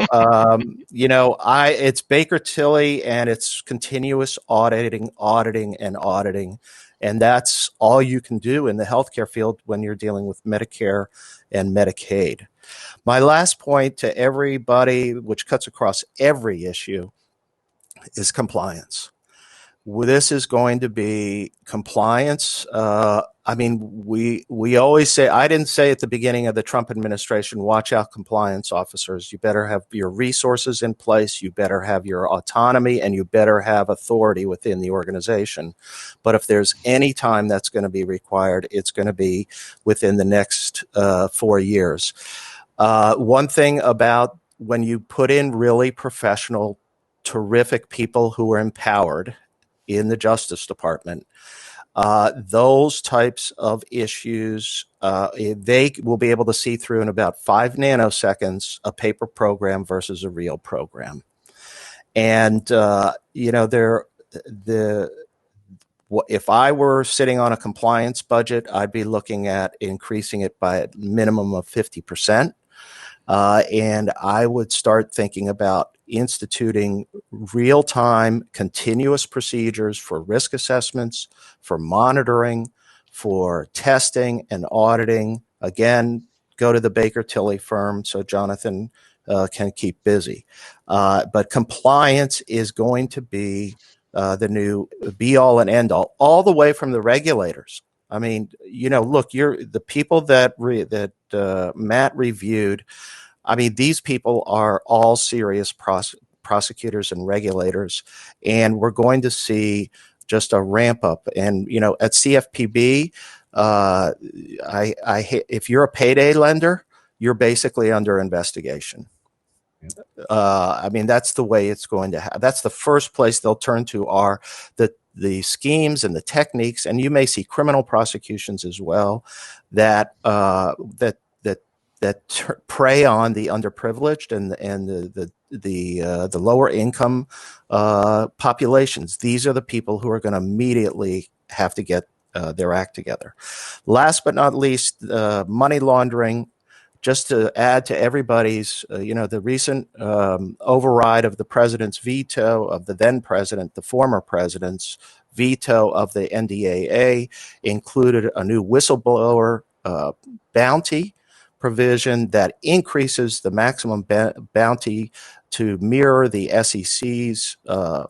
it's Baker Tilly, and it's continuous auditing. And that's all you can do in the healthcare field when you're dealing with Medicare and Medicaid. My last point to everybody, which cuts across every issue, is compliance. This is going to be compliance. We always say, I didn't say at the beginning of the Trump administration, watch out compliance officers. You better have your resources in place. You better have your autonomy, and you better have authority within the organization. But if there's any time that's going to be required, it's going to be within the next 4 years. One thing about when you put in really professional, terrific people who are empowered in the Justice Department, those types of issues, they will be able to see through in about 5 nanoseconds a paper program versus a real program. And, if I were sitting on a compliance budget, I'd be looking at increasing it by a minimum of 50%. And I would start thinking about instituting real-time continuous procedures for risk assessments, for monitoring, for testing and auditing. Again, go to the Baker Tilly firm so Jonathan can keep busy. But compliance is going to be the new be-all and end-all, all the way from the regulators. I mean, look, the people that Matt reviewed. I mean, these people are all serious prosecutors and regulators, and we're going to see just a ramp up. And, at CFPB, if you're a payday lender, you're basically under investigation. That's the way it's going to happen. That's the first place they'll turn to are the schemes and the techniques, and you may see criminal prosecutions as well that prey on the underprivileged and the lower income populations. These are the people who are going to immediately have to get their act together. Last but not least, money laundering. Just to add to everybody's, the recent override of the president's veto of the then president, the former president's veto of the NDAA included a new whistleblower bounty provision that increases the maximum bounty to mirror the SEC's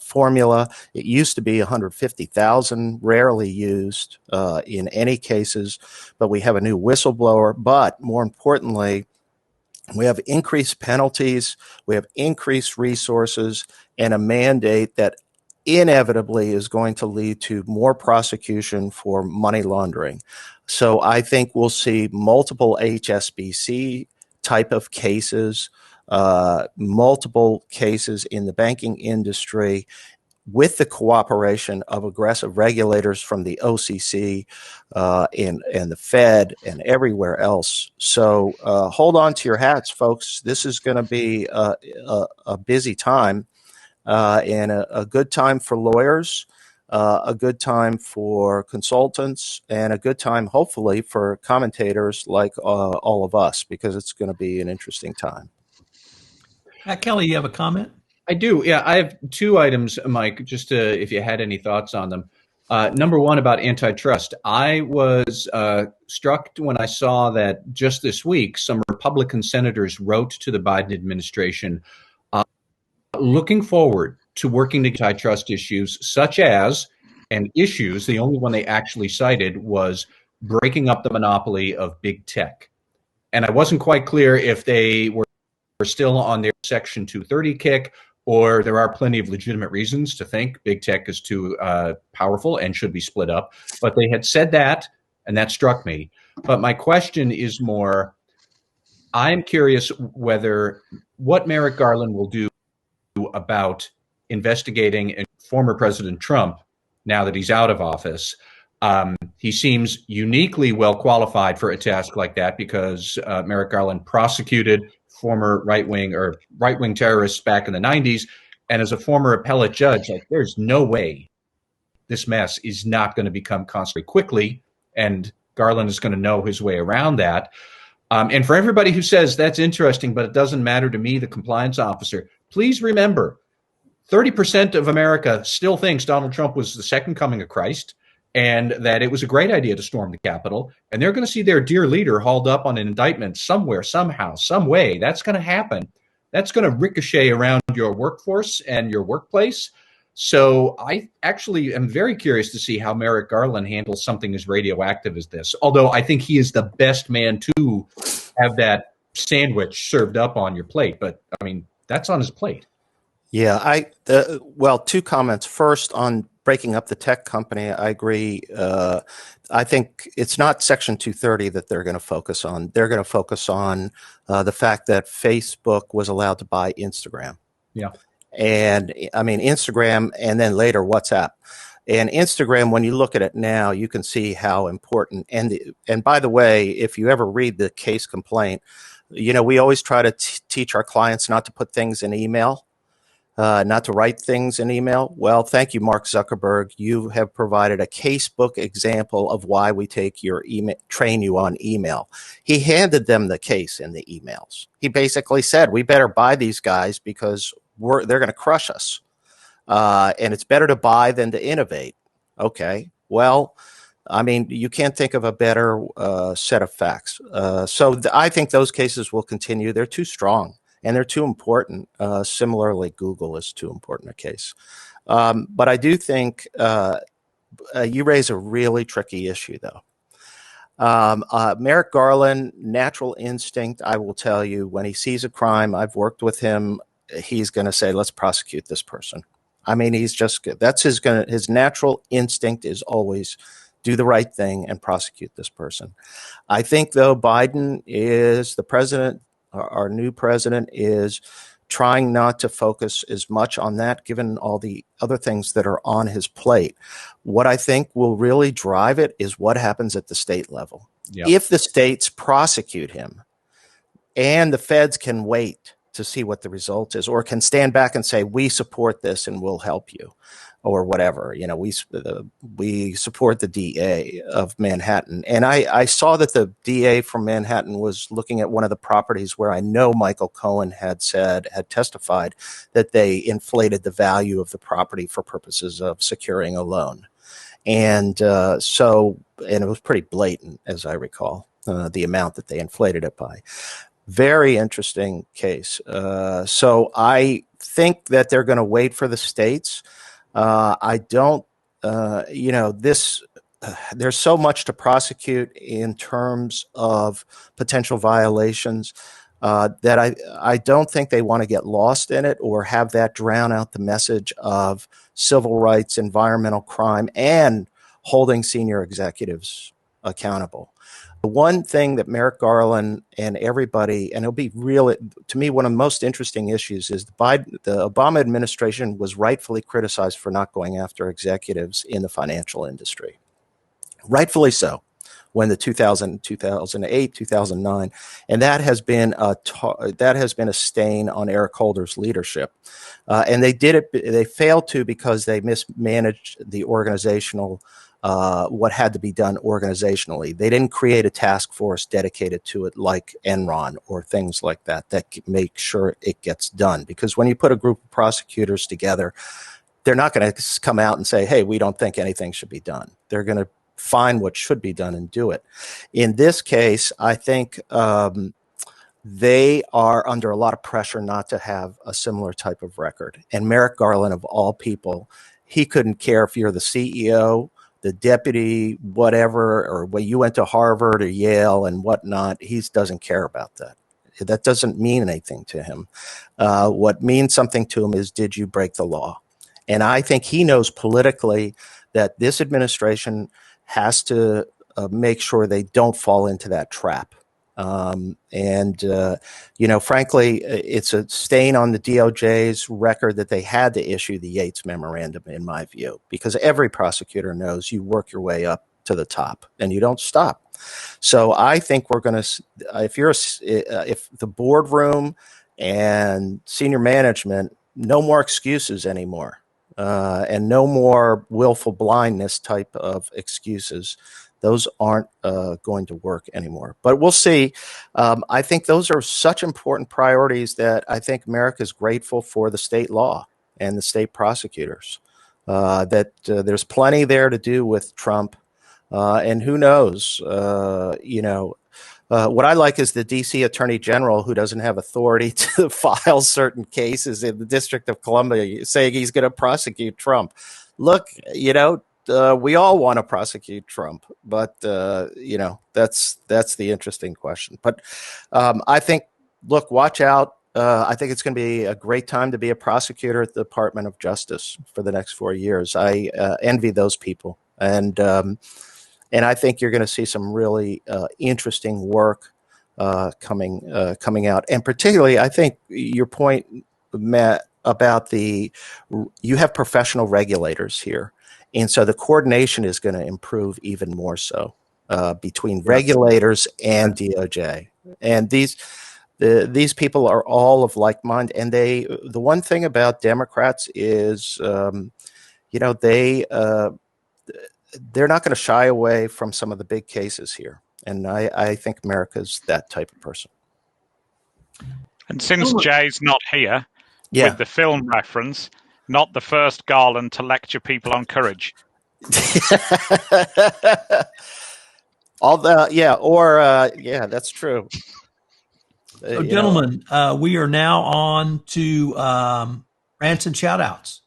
formula. It used to be 150,000, rarely used in any cases, but we have a new whistleblower. But more importantly, we have increased penalties, we have increased resources, and a mandate that inevitably is going to lead to more prosecution for money laundering. So I think we'll see multiple HSBC type of cases, multiple cases in the banking industry with the cooperation of aggressive regulators from the OCC and the Fed and everywhere else. So hold on to your hats, folks. This is going to be a busy time and a good time for lawyers, a good time for consultants, and a good time, hopefully, for commentators like all of us, because it's going to be an interesting time. Kelly, you have a comment? I do. Yeah, I have 2 items, Mike, just if you had any thoughts on them. Number one, about antitrust. I was struck when I saw that just this week, some Republican senators wrote to the Biden administration looking forward to working to antitrust issues such as, and issues, the only one they actually cited was breaking up the monopoly of big tech. And I wasn't quite clear if they were still on their Section 230 kick, or there are plenty of legitimate reasons to think big tech is too powerful and should be split up. But they had said that, and that struck me. But my question is more, I'm curious what Merrick Garland will do about investigating former President Trump now that he's out of office. He seems uniquely well qualified for a task like that because Merrick Garland prosecuted former right-wing terrorists back in the 90s. And as a former appellate judge, there's no way this mess is not going to become constantly quickly, and Garland is going to know his way around that. And for everybody who says that's interesting, but it doesn't matter to me, the compliance officer, please remember 30% of America still thinks Donald Trump was the second coming of Christ and that it was a great idea to storm the Capitol. And they're going to see their dear leader hauled up on an indictment somewhere, somehow, some way. That's going to happen. That's going to ricochet around your workforce and your workplace. So I actually am very curious to see how Merrick Garland handles something as radioactive as this, although I think he is the best man to have that sandwich served up on your plate. But, I mean, that's on his plate. Yeah, well, two comments. First, on breaking up the tech company, I agree. I think it's not Section 230 that they're going to focus on. They're going to focus on the fact that Facebook was allowed to buy Instagram. Yeah. And I mean, Instagram and then later WhatsApp. And Instagram, when you look at it now, you can see how important. And by the way, if you ever read the case complaint, we always try to teach our clients not to put things in email. Not to write things in email. Well, thank you, Mark Zuckerberg. You have provided a casebook example of why we take your email, train you on email. He handed them the case in the emails. He basically said, we better buy these guys because they're going to crush us. And it's better to buy than to innovate. Okay. Well, I mean, you can't think of a better set of facts. So I think those cases will continue. They're too strong. And they're too important. Similarly, Google is too important a case. But I do think you raise a really tricky issue, though. Merrick Garland, natural instinct, I will tell you, when he sees a crime, I've worked with him, he's going to say, let's prosecute this person. I mean, he's just, that's his natural instinct is always do the right thing and prosecute this person. I think, though, Biden is the president. Our new president is trying not to focus as much on that, given all the other things that are on his plate. What I think will really drive it is what happens at the state level. Yep. If the states prosecute him and the feds can wait to see what the result is, or can stand back and say, we support this and we'll help you, or whatever, we support the DA of Manhattan. And I saw that the DA from Manhattan was looking at one of the properties where I know Michael Cohen had testified that they inflated the value of the property for purposes of securing a loan. And and it was pretty blatant, as I recall, the amount that they inflated it by. Very interesting case. So I think that they're going to wait for the states. I don't, there's so much to prosecute in terms of potential violations that I don't think they want to get lost in it or have that drown out the message of civil rights, environmental crime, and holding senior executives accountable. The one thing that Merrick Garland and everybody, and it'll be real, to me, one of the most interesting issues is the Obama administration was rightfully criticized for not going after executives in the financial industry. Rightfully so, when the 2008, 2009, and that has been a stain on Eric Holder's leadership. And they failed to because they mismanaged the organizational what had to be done organizationally. They didn't create a task force dedicated to it like Enron or things like that make sure it gets done. Because when you put a group of prosecutors together, they're not going to come out and say, hey, we don't think anything should be done. They're going to find what should be done and do it. In this case, I think they are under a lot of pressure not to have a similar type of record. And Merrick Garland, of all people, he couldn't care if you're the CEO, the deputy, whatever, or when you went to Harvard or Yale and whatnot. He doesn't care about that. That doesn't mean anything to him. What means something to him is, did you break the law? And I think he knows politically that this administration has to make sure they don't fall into that trap. Frankly, it's a stain on the DOJ's record that they had to issue the Yates Memorandum, in my view, because every prosecutor knows you work your way up to the top and you don't stop. So I think we're going to, if the boardroom and senior management, no more excuses anymore. and no more willful blindness type of excuses. Those aren't going to work anymore. But we'll see. I think those are such important priorities that I think Merrick is grateful for the state law and the state prosecutors, that there's plenty there to do with Trump. And who knows, what I like is the D.C. Attorney General, who doesn't have authority to file certain cases in the District of Columbia, saying he's going to prosecute Trump. Look, we all want to prosecute Trump, but that's the interesting question. But I think, look, watch out. I think it's going to be a great time to be a prosecutor at the Department of Justice for the next 4 years. I envy those people, and I think you're going to see some really interesting work coming out. And particularly, I think your point, Matt, about you have professional regulators here. And so the coordination is going to improve even more so between regulators and DOJ. And these people are all of like mind. And the one thing about Democrats is, they're not going to shy away from some of the big cases here. And I think America's that type of person. And since Jay's not here, with the film reference, not the first Garland to lecture people on courage. That's true. So, gentlemen, we are now on to rants and shout-outs.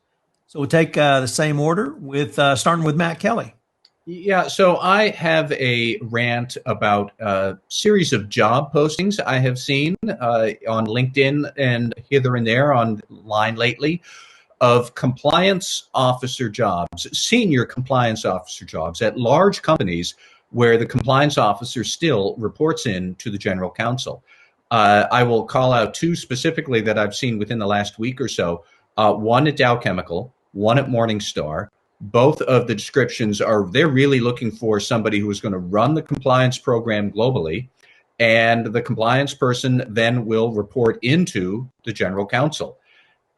So we'll take the same order with starting with Matt Kelly. Yeah, so I have a rant about a series of job postings I have seen on LinkedIn and hither and there online lately of compliance officer jobs, senior compliance officer jobs at large companies where the compliance officer still reports in to the general counsel. I will call out two specifically that I've seen within the last week or so, one at Dow Chemical, one at Morningstar. Both of the descriptions they're really looking for somebody who is going to run the compliance program globally, and the compliance person then will report into the general counsel.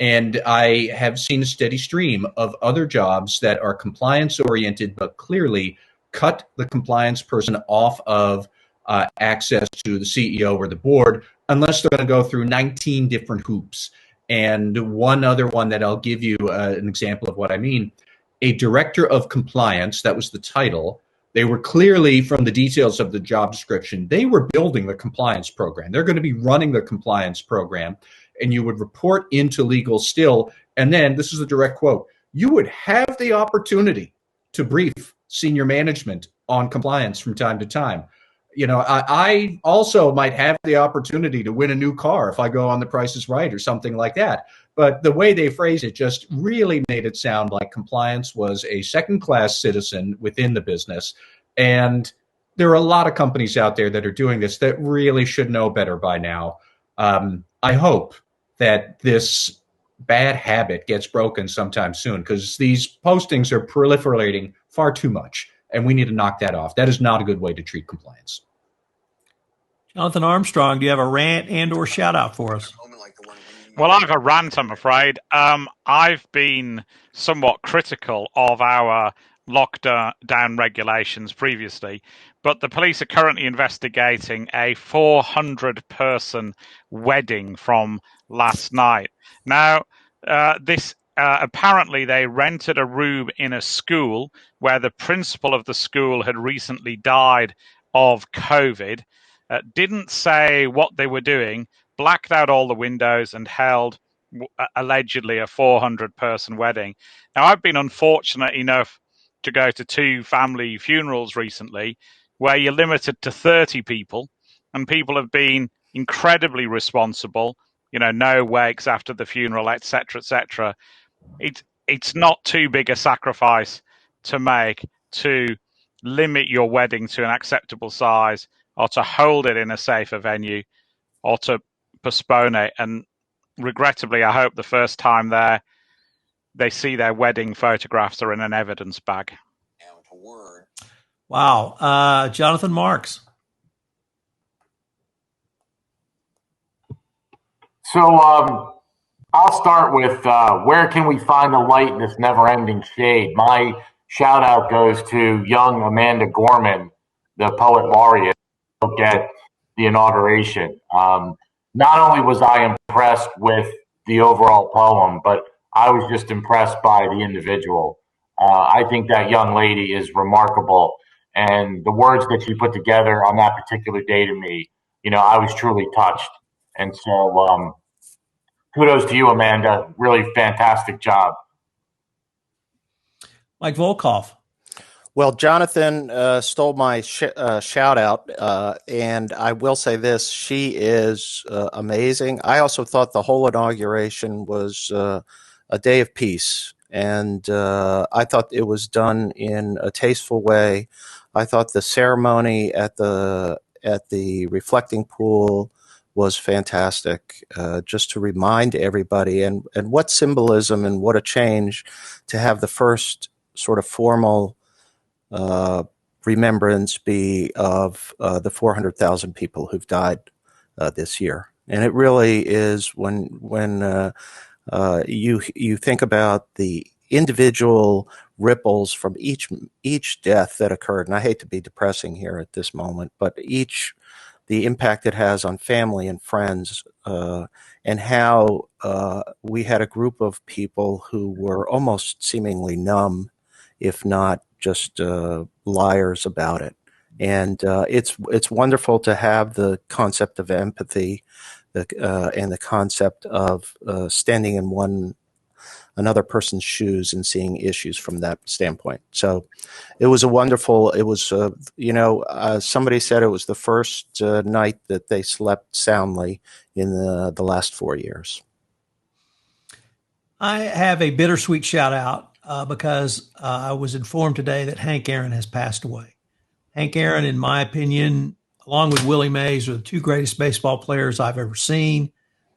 And I have seen a steady stream of other jobs that are compliance oriented, but clearly cut the compliance person off of access to the CEO or the board, unless they're going to go through 19 different hoops. And one other one that I'll give you an example of what I mean. A director of compliance, that was the title. They were clearly, from the details of the job description, they were building the compliance program. They're going to be running the compliance program, and you would report into legal still. And then, this is a direct quote, you would have the opportunity to brief senior management on compliance from time to time. I also might have the opportunity to win a new car if I go on The Price is Right or something like that. But the way they phrased it just really made it sound like compliance was a second-class citizen within the business. And there are a lot of companies out there that are doing this that really should know better by now. I hope that this bad habit gets broken sometime soon, because these postings are proliferating far too much, and we need to knock that off. That is not a good way to treat compliance. Jonathan Armstrong, do you have a rant and or shout out for us? Well, I have a rant, I'm afraid. I've been somewhat critical of our lockdown regulations previously, but the police are currently investigating a 400-person wedding from last night. Now, this apparently they rented a room in a school where the principal of the school had recently died of COVID, didn't say what they were doing, blacked out all the windows and held allegedly a 400-person wedding. Now, I've been unfortunate enough to go to 2 family funerals recently where you're limited to 30 people, and people have been incredibly responsible, no wakes after the funeral, etc., etc. It's not too big a sacrifice to make to limit your wedding to an acceptable size, or to hold it in a safer venue, or to postpone it. And regrettably, I hope the first time they see their wedding photographs are in an evidence bag. Wow. Jonathan Marks. So I'll start with where can we find the light in this never-ending shade? My shout out goes to young Amanda Gorman, the poet laureate, at the inauguration. Not only was I impressed with the overall poem, but I was just impressed by the individual. I think that young lady is remarkable, and the words that she put together on that particular day to me, I was truly touched. And so, kudos to you, Amanda. Really fantastic job. Mike Volkov. Well, Jonathan stole my shout out, and I will say this: she is amazing. I also thought the whole inauguration was a day of peace, and I thought it was done in a tasteful way. I thought the ceremony at the reflecting pool was fantastic, just to remind everybody, and what symbolism and what a change to have the first sort of formal remembrance be of the 400,000 people who've died this year. And it really is when you think about the individual ripples from each death that occurred, and I hate to be depressing here at this moment, but the impact it has on family and friends, and how we had a group of people who were almost seemingly numb, if not just liars about it. And it's wonderful to have the concept of empathy, and the concept of standing in another person's shoes and seeing issues from that standpoint. So it was somebody said it was the first night that they slept soundly in the last 4 years. I have a bittersweet shout out because I was informed today that Hank Aaron has passed away. Hank Aaron, in my opinion, along with Willie Mays, are the two greatest baseball players I've ever seen.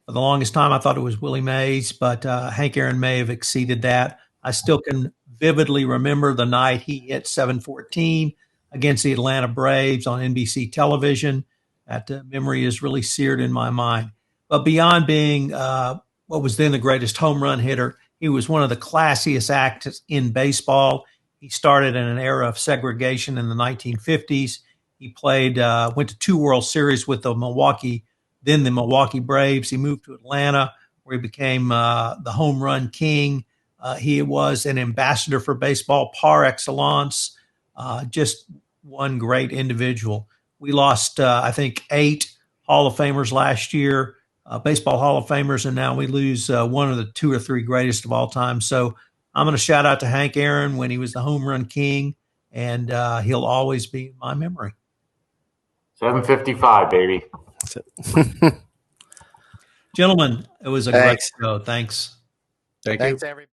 For the longest time, I thought it was Willie Mays, but Hank Aaron may have exceeded that. I still can vividly remember the night he hit 714 against the Atlanta Braves on NBC television. That memory is really seared in my mind. But beyond being what was then the greatest home run hitter, he was one of the classiest acts in baseball. He started in an era of segregation in the 1950s. He went to 2 World Series with the Milwaukee Braves. He moved to Atlanta, where he became the home run king. He was an ambassador for baseball par excellence, just one great individual. We lost, I think, 8 Hall of Famers last year, baseball Hall of Famers, and now we lose one of the 2 or 3 greatest of all time. So I'm going to shout out to Hank Aaron when he was the home run king, and he'll always be in my memory. 7:55, baby. Gentlemen, it was a great show. Thanks. Thank you. Thanks, everybody.